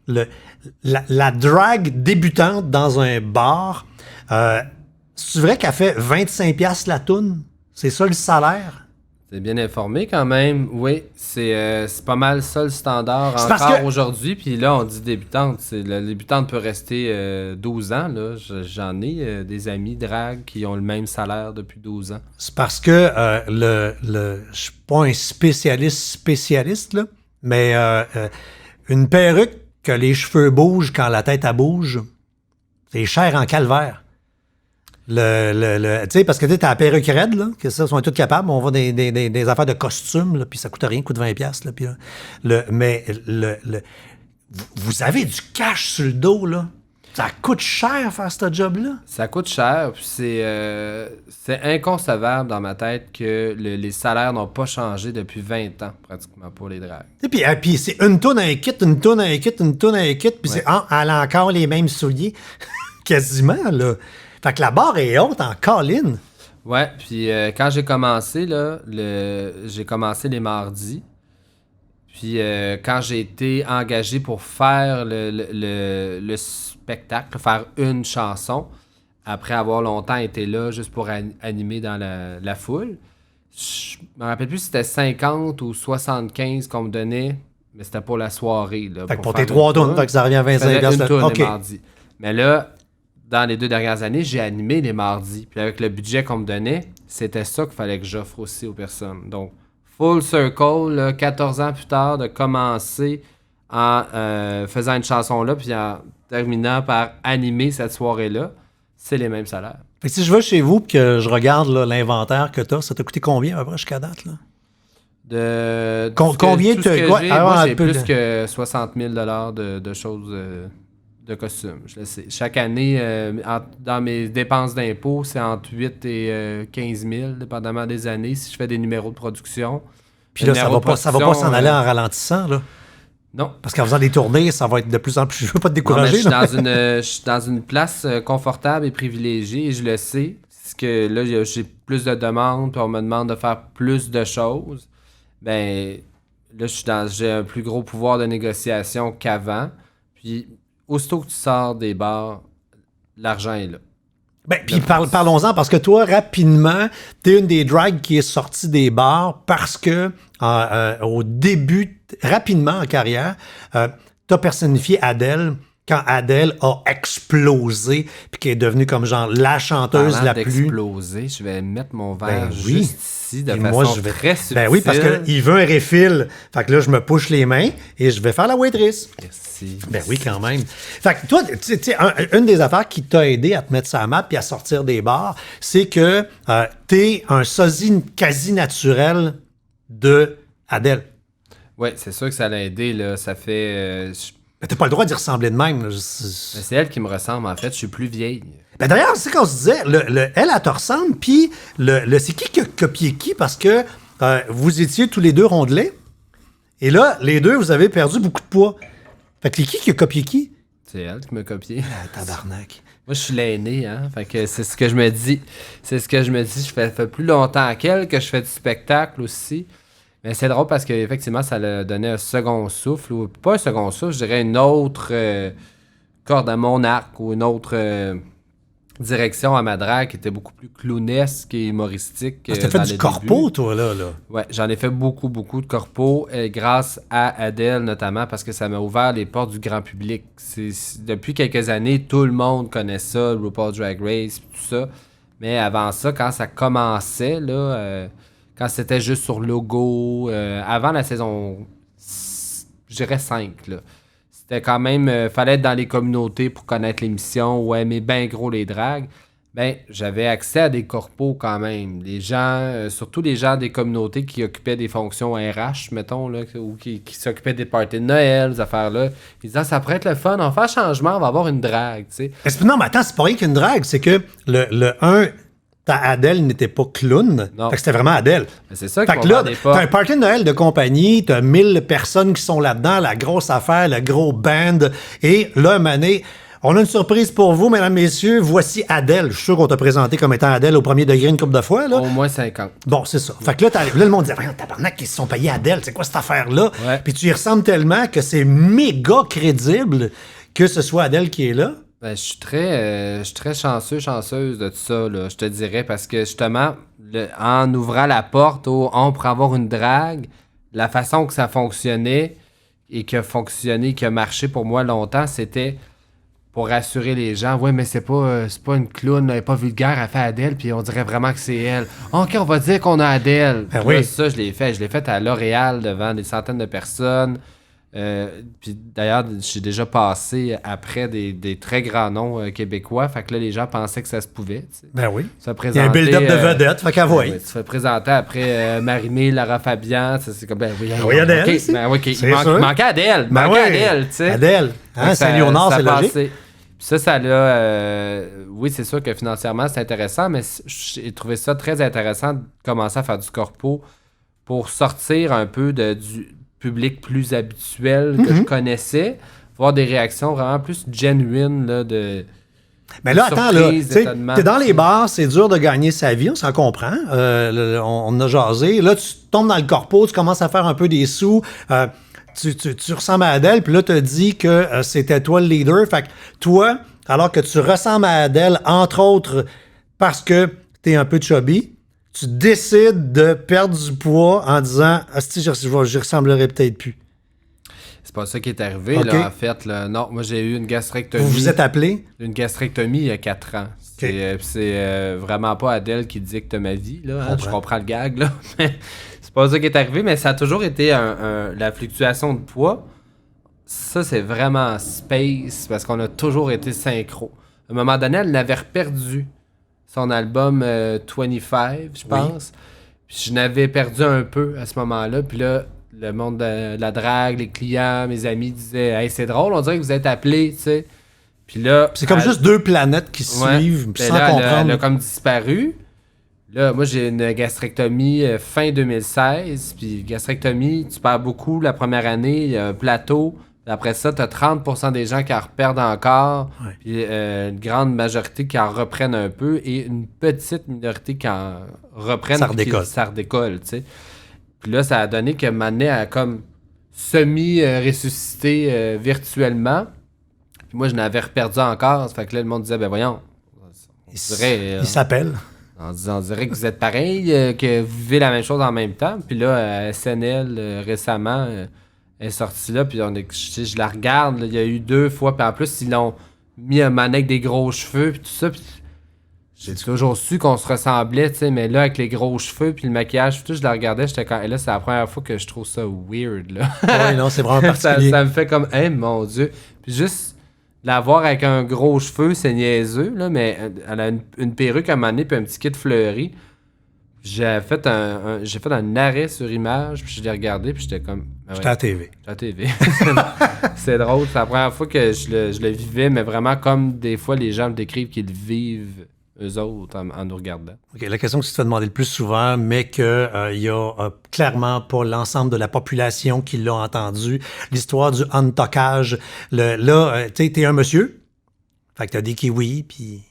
S1: La drague débutante dans un bar, c'est vrai qu'elle fait 25$ la toune? C'est ça le salaire?
S3: T'es bien informé quand même. Oui, c'est pas mal ça le standard encore aujourd'hui. Puis là, on dit débutante. La débutante peut rester 12 ans. Là. J'en ai des amis drague qui ont le même salaire depuis 12 ans.
S1: C'est parce que je suis pas un spécialiste, là, mais une perruque que les cheveux bougent quand la tête elle bouge, c'est cher en calvaire. Tu sais, parce que tu as la perruque raide, là, que ça, sont tous capables. On va des affaires de costumes, là, puis ça coûte rien, coûte 20$. Là, puis, vous avez du cash sur le dos, là. Ça coûte cher faire ce job-là.
S3: Ça coûte cher, puis c'est inconcevable dans ma tête que les salaires n'ont pas changé depuis 20 ans, pratiquement, pour les dragues.
S1: Et puis c'est une toune à un kit, une toune à un kit, une toune à un kit, puis elle a encore les mêmes souliers. Quasiment, là. Fait que la barre est haute en colline.
S3: Ouais, puis quand j'ai commencé, là, j'ai commencé les mardis. Puis quand j'ai été engagé pour faire le spectacle, faire une chanson, après avoir longtemps été là juste pour animer dans la foule, je me rappelle plus si c'était 50 ou 75 qu'on me donnait, mais c'était pour la soirée. Là,
S1: fait que pour tes 3 tonnes, fait que ça revient à 25$.
S3: Une toune les mardis. Mais là, dans les 2 dernières années, j'ai animé les mardis. Puis avec le budget qu'on me donnait, c'était ça qu'il fallait que j'offre aussi aux personnes. Donc, full circle, là, 14 ans plus tard, de commencer en faisant une chanson-là, puis en terminant par animer cette soirée-là, c'est les mêmes salaires.
S1: Fait que si je vais chez vous et que je regarde là, l'inventaire que tu as, ça t'a coûté combien à peu près jusqu'à date? Là? Combien tu as?
S3: Moi, j'ai plus que 60 000 $ de choses... de costumes, je le sais. Chaque année, dans mes dépenses d'impôts, c'est entre 8 et 15 000, dépendamment des années, si je fais des numéros de production.
S1: Puis là, ça va pas s'en aller en ralentissant, là?
S3: Non.
S1: Parce qu'en faisant des tournées, ça va être de plus en plus... Je veux pas te décourager.
S3: Non, je suis dans une place confortable et privilégiée, et je le sais. Parce que là, j'ai plus de demandes, puis on me demande de faire plus de choses. Ben là, j'ai un plus gros pouvoir de négociation qu'avant. Puis... aussitôt que tu sors des bars, l'argent est là.
S1: Ben, puis parlons-en, parce que toi, rapidement, t'es une des drags qui est sortie des bars parce que au début, rapidement en carrière, t'as personnifié Adele quand Adele a explosé puis qu'elle est devenue comme genre la chanteuse la plus...
S3: exploser, je vais mettre mon verre juste ici de façon
S1: moi,
S3: très subtile.
S1: Ben oui, parce qu'il veut un refill. Fait que là, je me push les mains et je vais faire la waitress.
S3: Merci.
S1: Ben oui, quand même. Fait que toi, tu sais, une des affaires qui t'a aidé à te mettre sur la map et à sortir des bars, c'est que t'es un sosie quasi naturel de Adele.
S3: Oui, c'est sûr que ça l'a aidé, là. Ça fait...
S1: Mais t'as pas le droit d'y ressembler de même.
S3: C'est elle qui me ressemble, en fait. Je suis plus vieille.
S1: Ben d'ailleurs, c'est qu'on se disait, elle te ressemble, puis c'est qui a copié qui? Parce que vous étiez tous les deux rondelets, et là, les deux, vous avez perdu beaucoup de poids. Fait que qui a copié qui?
S3: C'est elle qui m'a copié.
S1: Ah, tabarnak.
S3: Moi, je suis l'aîné, hein. Fait que c'est ce que je me dis. C'est ce que je me dis. Je fais plus longtemps qu'elle, que je fais du spectacle aussi. Mais c'est drôle parce qu'effectivement, ça l'a donné un second souffle, ou pas un second souffle, je dirais une autre corde à mon arc, ou une autre direction à ma drague qui était beaucoup plus clownesque et humoristique.
S1: T'as fait du corpo, toi, là.
S3: Ouais, j'en ai fait beaucoup de corpo, grâce à Adele notamment, parce que ça m'a ouvert les portes du grand public. Depuis quelques années, tout le monde connaît ça, RuPaul's Drag Race, tout ça. Mais avant ça, quand ça commençait, là... quand c'était juste sur logo, avant la saison je dirais 5, là. C'était quand même... fallait être dans les communautés pour connaître l'émission ou aimer bien gros les dragues. Ben, j'avais accès à des corpos quand même. Les gens, surtout les gens des communautés qui occupaient des fonctions RH, mettons, là, ou qui s'occupaient des parties de Noël, des affaires-là. Ils disaient, ça pourrait être le fun, on va faire changement, on va avoir une drague, tu sais.
S1: Non, mais attends, c'est pas rien qu'une drague, c'est que ta Adèle n'était pas clown.
S3: Non.
S1: Fait que c'était vraiment Adèle.
S3: Mais c'est ça
S1: Fait
S3: qu'on
S1: que là,
S3: vendait pas.
S1: t'as un party de Noël de compagnie, t'as 1000 personnes qui sont là-dedans, la grosse affaire, le gros band. Et là, un moment donné, on a une surprise pour vous, mesdames, messieurs. Voici Adèle. Je suis sûr qu'on t'a présenté comme étant Adèle au premier degré une couple de fois, là.
S3: Au moins 50.
S1: Bon, c'est ça. Fait que là, le monde disait, voyons, tabarnak, qu'ils se sont payés Adèle, c'est quoi cette affaire-là?
S3: Ouais.
S1: Puis tu y ressembles tellement que c'est méga crédible que ce soit Adèle qui est là.
S3: Ben, je suis très chanceuse de tout ça, là, je te dirais, parce que justement, en ouvrant la porte on pourrait avoir une drague, la façon que ça fonctionnait et qui a marché pour moi longtemps, c'était pour rassurer les gens. Ouais, mais c'est pas une clown, elle est pas vulgaire, elle fait Adèle, puis on dirait vraiment que c'est elle. OK, on va dire qu'on a Adèle.
S1: Ben
S3: Puis
S1: oui.
S3: là, ça, je l'ai fait à L'Oréal devant des centaines de personnes. Puis d'ailleurs, j'ai déjà passé après des très grands noms québécois. Fait que là, les gens pensaient que ça se pouvait. Tu sais.
S1: Ben oui.
S3: Se
S1: Il y a un build-up de vedette, fait qu'à voir.
S3: Tu te fais présenter après Marie-Mé, Lara Fabian. C'est comme, ben oui,
S1: oui, Adèle,
S3: OK,
S1: c'est-
S3: ben, OK,
S1: c'est
S3: il
S1: sûr.
S3: manquait Adèle.
S1: Ben
S3: manquait
S1: oui.
S3: Adèle, tu sais.
S1: Adèle. Hein,
S3: Donc,
S1: Saint-Léonard,
S3: ça
S1: c'est logique.
S3: passait. Puis ça l'a... oui, c'est sûr que financièrement, c'est intéressant, mais j'ai trouvé ça très intéressant de commencer à faire du corpo pour sortir un peu du public plus habituel que je connaissais, voir des réactions vraiment plus genuines là, de...
S1: Mais là, attends, là,
S3: surprise,
S1: tu sais,
S3: d'étonnement.
S1: t'es dans les bars, c'est dur de gagner sa vie, on s'en comprend. On a jasé. Là, tu tombes dans le corpo, tu commences à faire un peu des sous. Tu ressembles à Adèle, puis là, tu as dit que c'était toi le leader. Fait que toi, alors que tu ressembles à Adèle, entre autres, parce que t'es un peu chubby, tu décides de perdre du poids en disant « Asti, j'y ressemblerai peut-être plus
S3: C'est pas ça qui est arrivé,
S1: OK.
S3: là, en fait. Là. Non, moi, j'ai eu une » gastrectomie.
S1: Vous vous êtes appelé?
S3: Une gastrectomie il y a 4 ans. C'est vraiment pas Adèle qui dicte ma vie, là. Hein? Je comprends le gag, là. Mais c'est pas ça qui est arrivé, mais ça a toujours été la fluctuation de poids. Ça, c'est vraiment space, parce qu'on a toujours été synchro. À un moment donné, elle n'avait perdu son album 25, je pense. Puis je n'avais perdu un peu à ce moment-là. Puis là, le monde de la drague, les clients, mes amis disaient « Hey, c'est drôle, on dirait que vous êtes appelés, tu sais. » Puis là...
S1: C'est comme juste deux planètes qui se
S3: Ouais.
S1: suivent
S3: Ben
S1: sans
S3: là,
S1: comprendre.
S3: Elle a comme disparu. Là, moi, j'ai une gastrectomie fin 2016. Puis gastrectomie, tu perds beaucoup la première année. Il y a un plateau. Après ça, tu as 30% des gens qui en reperdent encore.
S1: Ouais.
S3: Puis une grande majorité qui en reprennent un peu. Et une petite minorité qui en reprennent.
S1: Ça
S3: puis qui-
S1: redécolle.
S3: Ça redécolle, tu sais. Puis là, ça a donné que Manet a comme semi-ressuscité virtuellement. Puis moi, je n'avais reperdu encore. Ça fait que là, le monde disait, ben voyons.
S1: Il
S3: dirait,
S1: s'appelle.
S3: On dirait que vous êtes pareil, que vous vivez la même chose en même temps. Puis là, SNL, récemment, est sortie là. Puis je la regarde. Là, il y a eu 2 fois. Puis en plus, ils l'ont mis un Manet avec des gros cheveux. Puis tout ça. Puis j'ai toujours su qu'on se ressemblait, tu sais. Mais là, avec les gros cheveux. Puis le maquillage, tout, je la regardais. J'étais quand. Et là, c'est la première fois que je trouve ça weird, là.
S1: Oui, non, c'est vraiment
S3: ça,
S1: particulier.
S3: ça me fait comme, hein, mon Dieu. Puis juste la voir avec un gros cheveu, c'est niaiseux, là, mais elle a une perruque à un moment donné, puis un petit kit fleuri. J'ai fait un arrêt sur image, puis je l'ai regardé, puis j'étais comme... Ah
S1: J'étais à la TV.
S3: j'étais à la TV. C'est drôle, c'est la première fois que je le vivais, mais vraiment comme des fois les gens me décrivent qu'ils le vivent eux autres en nous regardant.
S1: OK, la question que tu te fais demander le plus souvent, mais qu'il y a clairement pas l'ensemble de la population qui l'a entendu, l'histoire du untockage. Tu sais, t'es un monsieur, fait que t'as des kiwis, puis...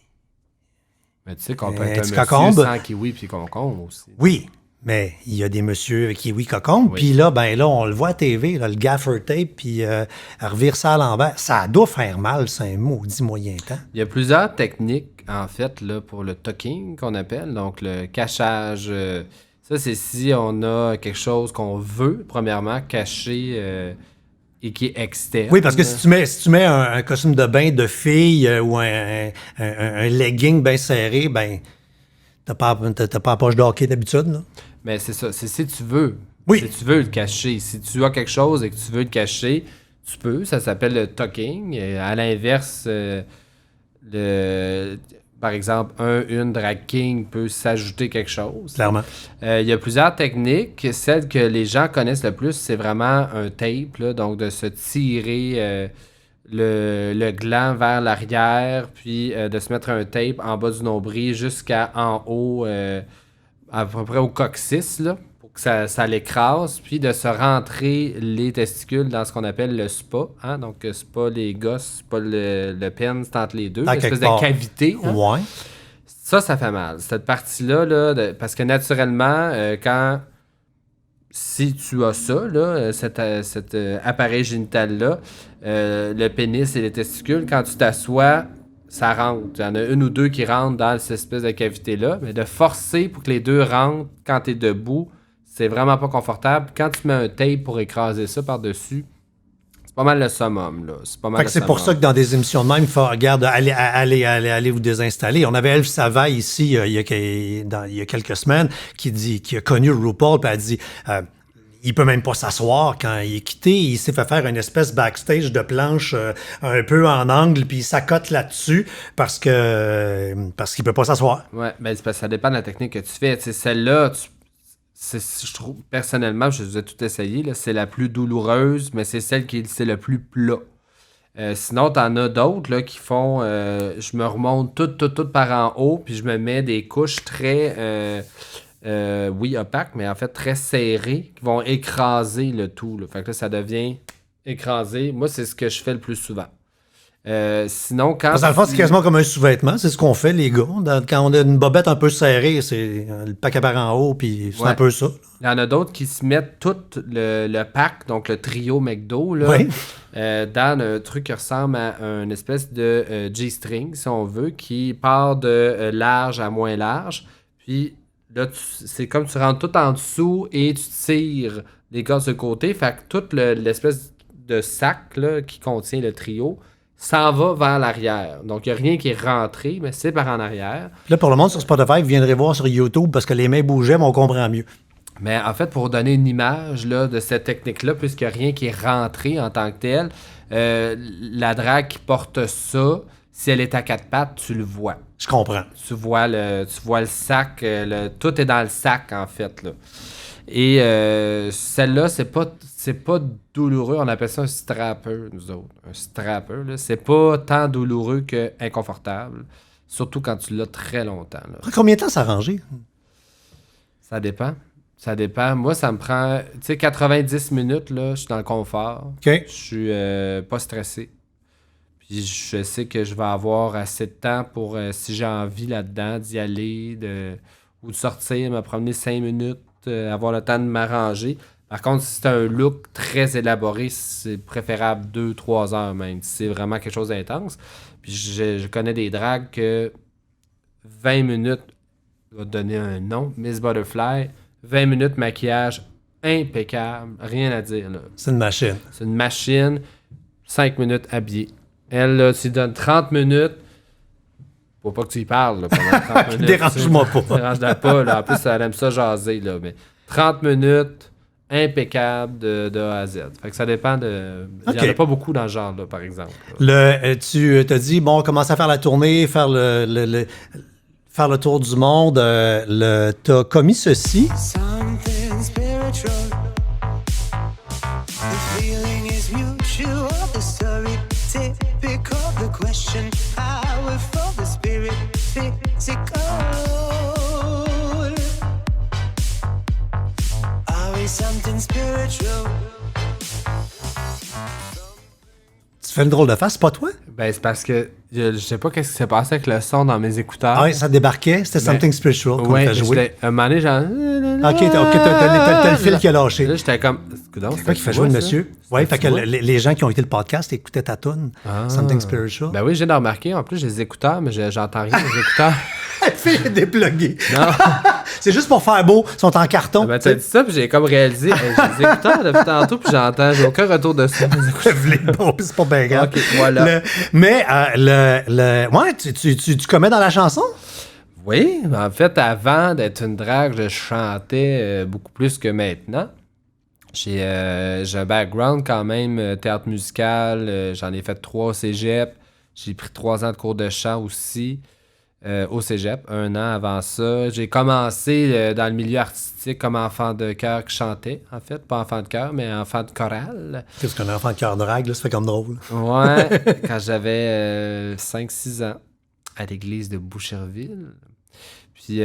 S3: Mais tu sais qu'on peut
S1: Un
S3: être un
S1: petit
S3: monsieur
S1: cocombe.
S3: sans kiwi puis concombre aussi.
S1: Oui, mais il y a des messieurs avec kiwi cocombe,
S3: Oui.
S1: puis là, on le voit à TV, là, le gaffer tape, puis elle revire ça à l'envers. Ça doit faire mal, c'est un maudit moyen temps.
S3: Il y a plusieurs techniques, en fait, là, pour le tucking qu'on appelle, donc le cachage. Ça, c'est si on a quelque chose qu'on veut, premièrement, cacher et qui est externe.
S1: Oui, parce que si tu mets un costume de bain de fille ou un legging bien serré, ben t'as pas la poche de hockey d'habitude, là.
S3: Mais c'est ça, c'est si tu veux.
S1: Oui.
S3: Si tu veux le cacher. Si tu as quelque chose et que tu veux le cacher, tu peux. Ça s'appelle le tucking. À l'inverse, par exemple, une drag king peut s'ajouter quelque chose.
S1: Clairement.
S3: Il y a plusieurs techniques. Celle que les gens connaissent le plus, c'est vraiment un tape, là, donc de se tirer le gland vers l'arrière, puis de se mettre un tape en bas du nombril jusqu'à en haut, à peu près au coccyx, là, pour que ça l'écrase, puis de se rentrer les testicules dans ce qu'on appelle le spa. Hein? Donc, c'est pas les gosses, c'est pas le pen, c'est entre les deux,
S1: À
S3: une espèce
S1: quelque part.
S3: de cavité. Hein?
S1: Ouais.
S3: Ça fait mal. Cette partie-là, là, parce que naturellement, si tu as ça, là, cet appareil génital-là, le pénis et les testicules, quand tu t'assois, ça rentre. Il y en a une ou deux qui rentrent dans cette espèce de cavité-là, mais de forcer pour que les deux rentrent quand tu es debout, c'est vraiment pas confortable. Quand tu mets un tape pour écraser ça par-dessus, c'est pas mal le summum, là. C'est pas mal
S1: Fait que c'est pour ça que dans des émissions de même, il faut regarder, allez vous désinstaller. On avait Elf Savaille ici il y a quelques semaines qui a connu RuPaul, puis elle a dit il peut même pas s'asseoir quand il est quitté. Il s'est fait faire une espèce backstage de planche un peu en angle, puis il s'accote là-dessus parce qu'il peut pas s'asseoir.
S3: Ouais, ben c'est parce que ça dépend de la technique que tu fais. Tu sais, celle-là, je trouve, personnellement, je vous ai tout essayé, là, c'est la plus douloureuse, mais c'est celle qui c'est le plus plat. Sinon, t'en as d'autres là, qui font... je me remonte tout par en haut, puis je me mets des couches très... oui, opaques, mais en fait très serrées, qui vont écraser le tout. Là. Fait que là, ça devient écrasé. Moi, c'est ce que je fais le plus souvent. Sinon, quand...
S1: Parce que dans le fond, c'est quasiment comme un sous-vêtement. C'est ce qu'on fait, les gars. Quand on a une bobette un peu serrée, c'est le paquet par en haut, puis c'est un peu ça.
S3: Il y en a d'autres qui se mettent tout le pack, donc le trio McDo, là,
S1: Oui.
S3: dans un truc qui ressemble à une espèce de G-string, si on veut, qui part de large à moins large. Puis là, c'est comme tu rentres tout en dessous et tu tires les gars sur le côté. Fait que toute l'espèce de sac là, qui contient le trio s'en va vers l'arrière. Donc, il n'y a rien qui est rentré, mais c'est par en arrière.
S1: Puis là, pour le monde sur Spotify, vous viendrez voir sur YouTube parce que les mains bougeaient, mais on comprend mieux.
S3: Mais en fait, pour donner une image là, de cette technique-là, puisqu'il n'y a rien qui est rentré en tant que tel, la drague qui porte ça, si elle est à quatre pattes, tu le vois.
S1: Je comprends.
S3: Tu vois le sac, tout est dans le sac, en fait. Là. Et celle-là, c'est pas douloureux. On appelle ça un strapper, nous autres. Un strapper, là. C'est pas tant douloureux que inconfortable. Surtout quand tu l'as très longtemps. Là.
S1: Après combien de temps s'arranger?
S3: Ça dépend. Ça dépend. Moi, ça me prend... Tu sais, 90 minutes, là, je suis dans le confort.
S1: OK.
S3: Je suis pas stressé. Puis je sais que je vais avoir assez de temps pour, si j'ai envie là-dedans, d'y aller ou de sortir, me promener 5 minutes, avoir le temps de m'arranger. Par contre, si c'est un look très élaboré, c'est préférable 2-3 heures même. Si c'est vraiment quelque chose d'intense. Puis je connais des dragues que 20 minutes, je vais te donner un nom, Miss Butterfly, 20 minutes maquillage impeccable, rien à dire. Là.
S1: C'est une machine.
S3: C'est une machine, 5 minutes habillée. Elle, là, tu lui donnes 30 minutes, faut pas que tu y parles là, pendant 30 minutes.
S1: Dérange-moi pas.
S3: Dérange-la pas. Là. En plus, elle aime ça jaser. Là, mais 30 minutes, impeccable de A à Z. Fait que ça dépend de... Il n'y en a pas beaucoup dans ce genre-là, par exemple.
S1: Tu t'as dit, bon, on commence à faire la tournée, faire le tour du monde. T'as commis ceci.
S4: Something spiritual. The feeling is mutual. The story typical. The question powerful. The spirit physical. Are we something spiritual?
S1: Tu fais une drôle de face, c'est pas toi?
S3: Ben, c'est parce que je sais pas qu'est-ce qui s'est passé avec le son dans mes écouteurs.
S1: Ah oui, ça débarquait. C'était Something Spiritual qu'on
S3: Ouais,
S1: fait jouer.
S3: un moment donné, genre...
S1: OK, t'as le fil qui a lâché.
S3: Là, j'étais comme...
S1: C'est toi qui fait jouer le monsieur. Oui, fait que les gens qui ont été le podcast écoutaient ta tune, Something Spiritual.
S3: Ben oui, j'ai de remarquer. En plus, j'ai des écouteurs, mais j'entends rien des écouteurs.
S1: Le fil est déplugué.
S3: Non.
S1: C'est juste pour faire beau. Ils sont en carton.
S3: Ben, tu as dit ça, puis j'ai comme réalisé. J'ai des écouteurs depuis tantôt, puis j'ai aucun retour de ça.
S1: Bon, c'est pas bien grave.
S3: OK, voilà.
S1: Ouais, tu commets dans la chanson?
S3: Oui, en fait, avant d'être une drague, je chantais beaucoup plus que maintenant. J'ai un background quand même, théâtre musical. J'en ai fait 3 au cégep. J'ai pris 3 ans de cours de chant aussi au cégep, 1 an avant ça. J'ai commencé dans le milieu artistique comme enfant de chœur qui chantait, en fait. Pas enfant de chœur, mais enfant de chorale.
S1: Qu'est-ce qu'un enfant de cœur drague, là? Ça fait comme drôle.
S3: Ouais, quand j'avais 5-6 ans, à l'église de Boucherville. Puis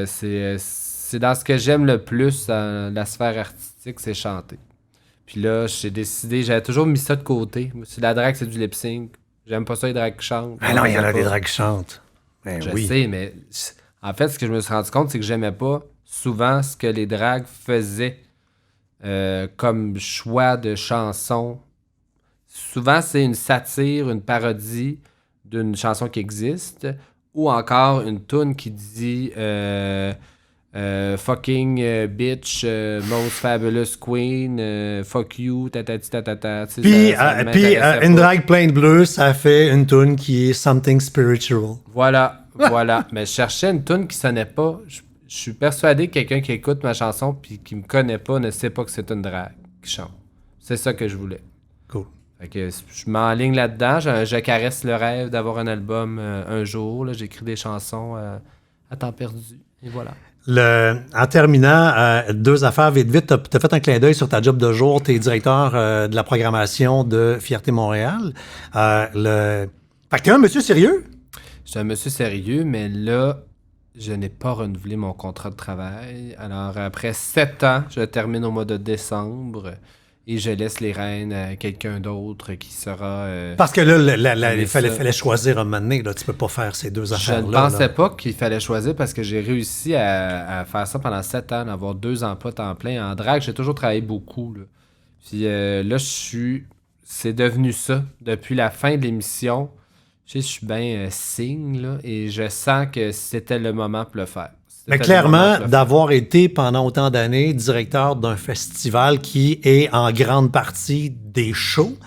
S3: c'est dans ce que j'aime le plus dans la sphère artistique, c'est chanter. Puis là, j'ai décidé, j'avais toujours mis ça de côté. Si la drague, c'est du lip sync. J'aime pas ça, les dragues qui chantent.
S1: Ah non, il y en a
S3: J'aime
S1: des
S3: pas.
S1: dragues qui chantent. Ben
S3: Je
S1: oui.
S3: sais, mais en fait, ce que je me suis rendu compte, c'est que j'aimais pas souvent ce que les dragues faisaient comme choix de chansons. Souvent, c'est une satire, une parodie d'une chanson qui existe, ou encore une toune qui dit fucking bitch, most fabulous queen, fuck you, tatati tatata. Tu sais,
S1: Puis,
S3: ça m'intéressait
S1: une
S3: pas.
S1: drague pleine de bleu, ça fait une tune qui est something spiritual.
S3: Voilà, voilà. Mais je cherchais une toune qui sonnait pas. Je suis persuadé que quelqu'un qui écoute ma chanson puis qui me connaît pas ne sait pas que c'est une drague qui chante. C'est ça que je voulais.
S1: Cool.
S3: Fait que je m'enligne là-dedans. Je caresse le rêve d'avoir un album un jour. Là. J'écris des chansons à temps perdu. Et voilà.
S1: En terminant, 2 affaires vite, vite. Tu as fait un clin d'œil sur ta job de jour. Tu es directeur de la programmation de Fierté Montréal. Fait que t'es un monsieur sérieux?
S3: Je suis un monsieur sérieux, mais là, je n'ai pas renouvelé mon contrat de travail. Alors, après 7 ans, je termine au mois de décembre et je laisse les rênes à quelqu'un d'autre qui sera...
S1: Parce que là, il
S3: mais
S1: fallait
S3: ça-
S1: choisir un moment donné. Là. Tu peux pas faire ces 2
S3: Je
S1: affaires-là.
S3: ne pensais
S1: là.
S3: pas qu'il fallait choisir parce que j'ai réussi à faire ça pendant 7 ans, d'avoir 2 emplois temps plein. En drague, j'ai toujours travaillé beaucoup. Là. Puis là, c'est devenu ça. Depuis la fin de l'émission, je suis bien signe, là, et je sens que c'était le moment pour le faire.
S1: Mais
S3: C'était le moment
S1: clairement,
S3: pour le faire.
S1: d'avoir été pendant autant d'années directeur d'un festival qui est en grande partie des shows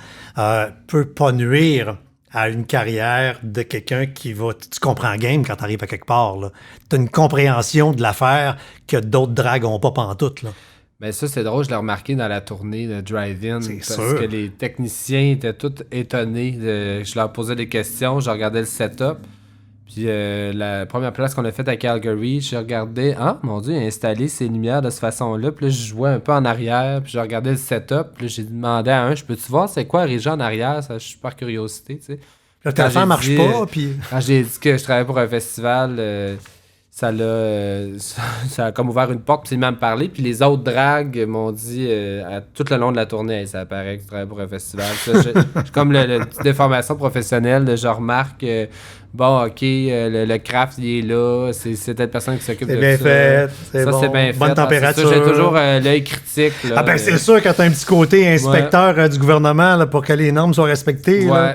S1: peut pas nuire à une carrière de quelqu'un qui va... Tu comprends le game quand tu arrives à quelque part. Tu as une compréhension de l'affaire que d'autres dragues n'ont pas pantoute. Là.
S3: Ben ça, c'est drôle, je l'ai remarqué dans la tournée de Drive-In.
S1: C'est
S3: Parce
S1: sûr.
S3: que les techniciens étaient tous étonnés. Je leur posais des questions, je regardais le setup. Puis la première place qu'on a faite à Calgary, je regardais, ah mon Dieu, il a installé ces lumières de cette façon-là. Puis là, je jouais un peu en arrière, puis je regardais le setup. Puis là, j'ai demandé à un, je peux-tu voir c'est quoi Régie en arrière? Ça, je suis par curiosité, tu sais.
S1: Le
S3: Quand
S1: téléphone
S3: j'ai
S1: marche
S3: dit,
S1: pas, puis...
S3: Quand j'ai dit que je travaillais pour un festival, ça a comme ouvert une porte, puis il m'a parlé. Puis les autres dragues m'ont dit tout le long de la tournée, hey, ça paraît que tu travailles pour un festival. Ça, j'ai comme le petite déformation professionnelle, je remarque, bon, OK, le craft, il est là, c'est telle personne qui s'occupe
S1: C'est
S3: de
S1: bien
S3: ça.
S1: fait, c'est
S3: Ça,
S1: bon.
S3: c'est bien fait.
S1: Bonne
S3: Ah, c'est ça,
S1: température.
S3: j'ai toujours l'œil critique. Là,
S1: Ah ben c'est sûr quand t'as un petit côté inspecteur du gouvernement là, pour que les normes soient respectées.
S3: Ouais.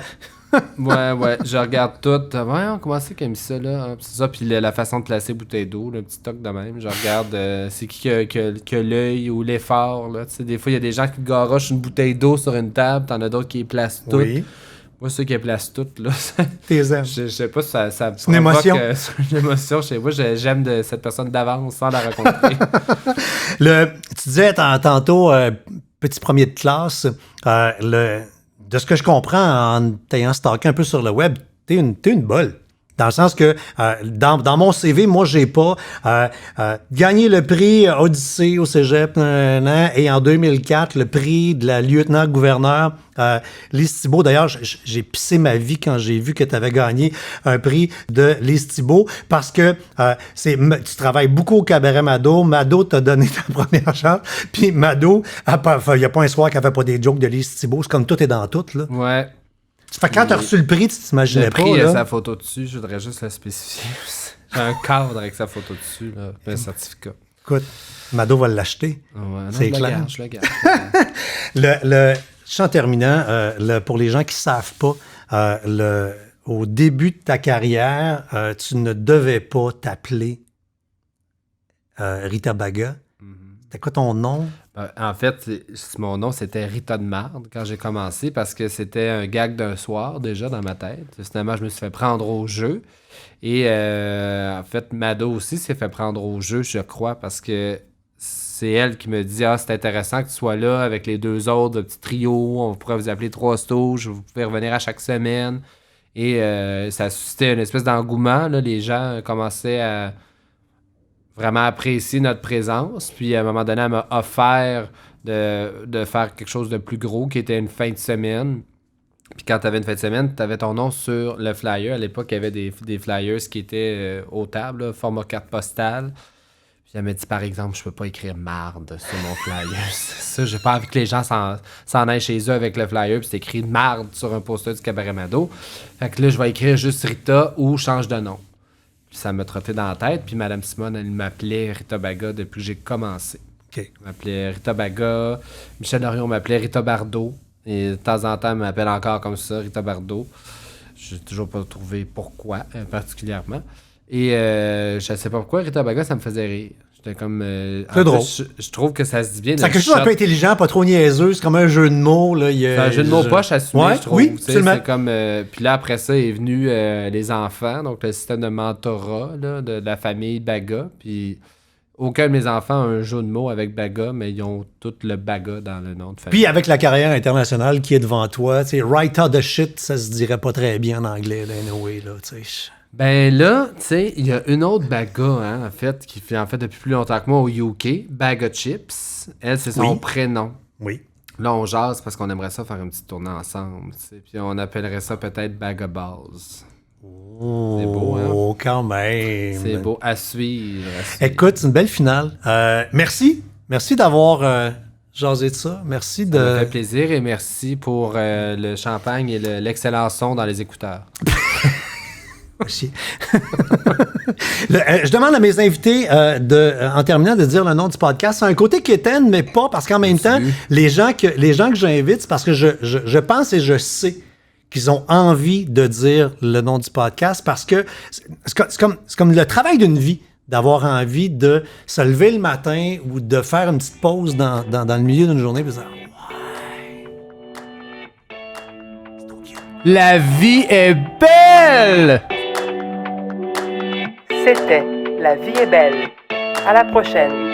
S1: Là.
S3: ouais, je regarde tout. Voyons, comment c'est qu'il a mis ça là? Ah, c'est ça, puis la façon de placer bouteille d'eau, le petit toc de même. Je regarde c'est qui que l'œil ou l'effort. Là. Tu sais, des fois, il y a des gens qui garochent une bouteille d'eau sur une table, t'en as d'autres qui les placent toutes.
S1: Oui,
S3: Moi, ceux qui les placent toutes, là,
S1: t'es aimes.
S3: je sais pas si ça
S1: C'est une émotion.
S3: c'est une émotion chez moi. J'aime cette personne d'avance sans la rencontrer.
S1: Tu disais tantôt, petit premier de classe, de ce que je comprends en t'ayant stalké un peu sur le web, t'es une bolle. Dans le sens que dans mon CV, moi, j'ai pas gagné le prix Odyssée au cégep et en 2004, le prix de la lieutenant-gouverneur Lise Thibault. D'ailleurs, j'ai pissé ma vie quand j'ai vu que tu avais gagné un prix de Lise Thibault parce que tu travailles beaucoup au cabaret Mado. Mado t'a donné ta première chance. Puis Mado, il n'y a pas un soir qu'elle fait pas des jokes de Lise Thibault. C'est comme tout est dans tout. Là.
S3: Ouais.
S1: Fait que quand tu as reçu le prix, tu t'imaginais
S3: Le
S1: pas.
S3: prix,
S1: Là.
S3: sa photo dessus, je voudrais juste le spécifier. J'ai un cadre avec sa photo dessus, là, puis un certificat.
S1: Écoute, Mado va l'acheter.
S3: Ouais, non,
S1: C'est
S3: je le
S1: clair.
S3: garde, je le garde.
S1: Juste en terminant, pour les gens qui ne savent pas, au début de ta carrière, tu ne devais pas t'appeler Rita Baga. C'était quoi ton nom?
S3: En fait, mon nom, c'était Rita de Marde quand j'ai commencé parce que c'était un gag d'un soir déjà dans ma tête. Finalement, je me suis fait prendre au jeu. Et en fait, Mado aussi s'est fait prendre au jeu, je crois, parce que c'est elle qui me dit « Ah, c'est intéressant que tu sois là avec les 2 autres, le petit trio. On pourrait vous appeler 3 Stooges. Vous pouvez revenir à chaque semaine. » Et ça suscitait une espèce d'engouement. Là. Les gens commençaient à vraiment apprécier notre présence. Puis, à un moment donné, elle m'a offert de faire quelque chose de plus gros qui était une fin de semaine. Puis quand tu avais une fin de semaine, tu avais ton nom sur le flyer. À l'époque, il y avait des flyers qui étaient aux tables, là, format carte postale. Puis elle m'a dit, par exemple, je peux pas écrire marde sur mon flyer. C'est ça, j'ai pas envie que les gens s'en aillent chez eux avec le flyer, puis c'est écrit marde sur un poster du Cabaret Mado. Fait que là, je vais écrire juste Rita ou change de nom. Puis ça m'a trotté dans la tête. Puis Mme Simone, elle m'appelait Rita Baga depuis que j'ai commencé.
S1: OK.
S3: Elle m'appelait Rita Baga. Michel Orion m'appelait Rita Bardot. Et de temps en temps, elle m'appelle encore comme ça, Rita Bardot. Je n'ai toujours pas trouvé pourquoi, particulièrement. Et je sais pas pourquoi, Rita Baga, ça me faisait rire. J'étais comme...
S1: c'est drôle.
S3: Je trouve que ça se dit bien.
S1: C'est quelque chose d'un peu intelligent, pas trop niaiseux. C'est comme un jeu de mots. Là.
S3: C'est un jeu de mots poche assumé,
S1: ouais,
S3: je trouve.
S1: Oui,
S3: c'est comme... puis là, après ça, est venu les enfants, donc le système de mentorat là, de la famille Baga. Puis aucun de mes enfants a un jeu de mots avec Baga, mais ils ont tout le Baga dans le nom de famille.
S1: Puis avec la carrière internationale qui est devant toi, tu sais, Rita the shit, ça se dirait pas très bien en anglais, là, anyway, là, tu sais.
S3: Ben là, tu sais, il y a une autre Baga, hein, en fait, qui fait en fait depuis plus longtemps que moi au UK, Baga Chips. Elle, c'est son prénom.
S1: Oui.
S3: Là, on jase parce qu'on aimerait ça faire une petite tournée ensemble, tu sais. Puis on appellerait ça peut-être Baga Balls.
S1: Oh,
S3: c'est beau, hein?
S1: Quand même.
S3: C'est beau. À suivre.
S1: Écoute, c'est une belle finale. Merci. Merci d'avoir jasé de ça. Merci de...
S3: Ça me fait plaisir et merci pour le champagne et l'excellent son dans les écouteurs.
S1: Aussi. Je demande à mes invités, en terminant, de dire le nom du podcast. C'est un côté quétaine, mais pas parce qu'en même temps, les gens que j'invite, c'est parce que je pense et je sais qu'ils ont envie de dire le nom du podcast parce que c'est comme le travail d'une vie d'avoir envie de se lever le matin ou de faire une petite pause dans le milieu d'une journée et de dire
S3: La vie est belle!
S2: C'était La vie est belle. À la prochaine.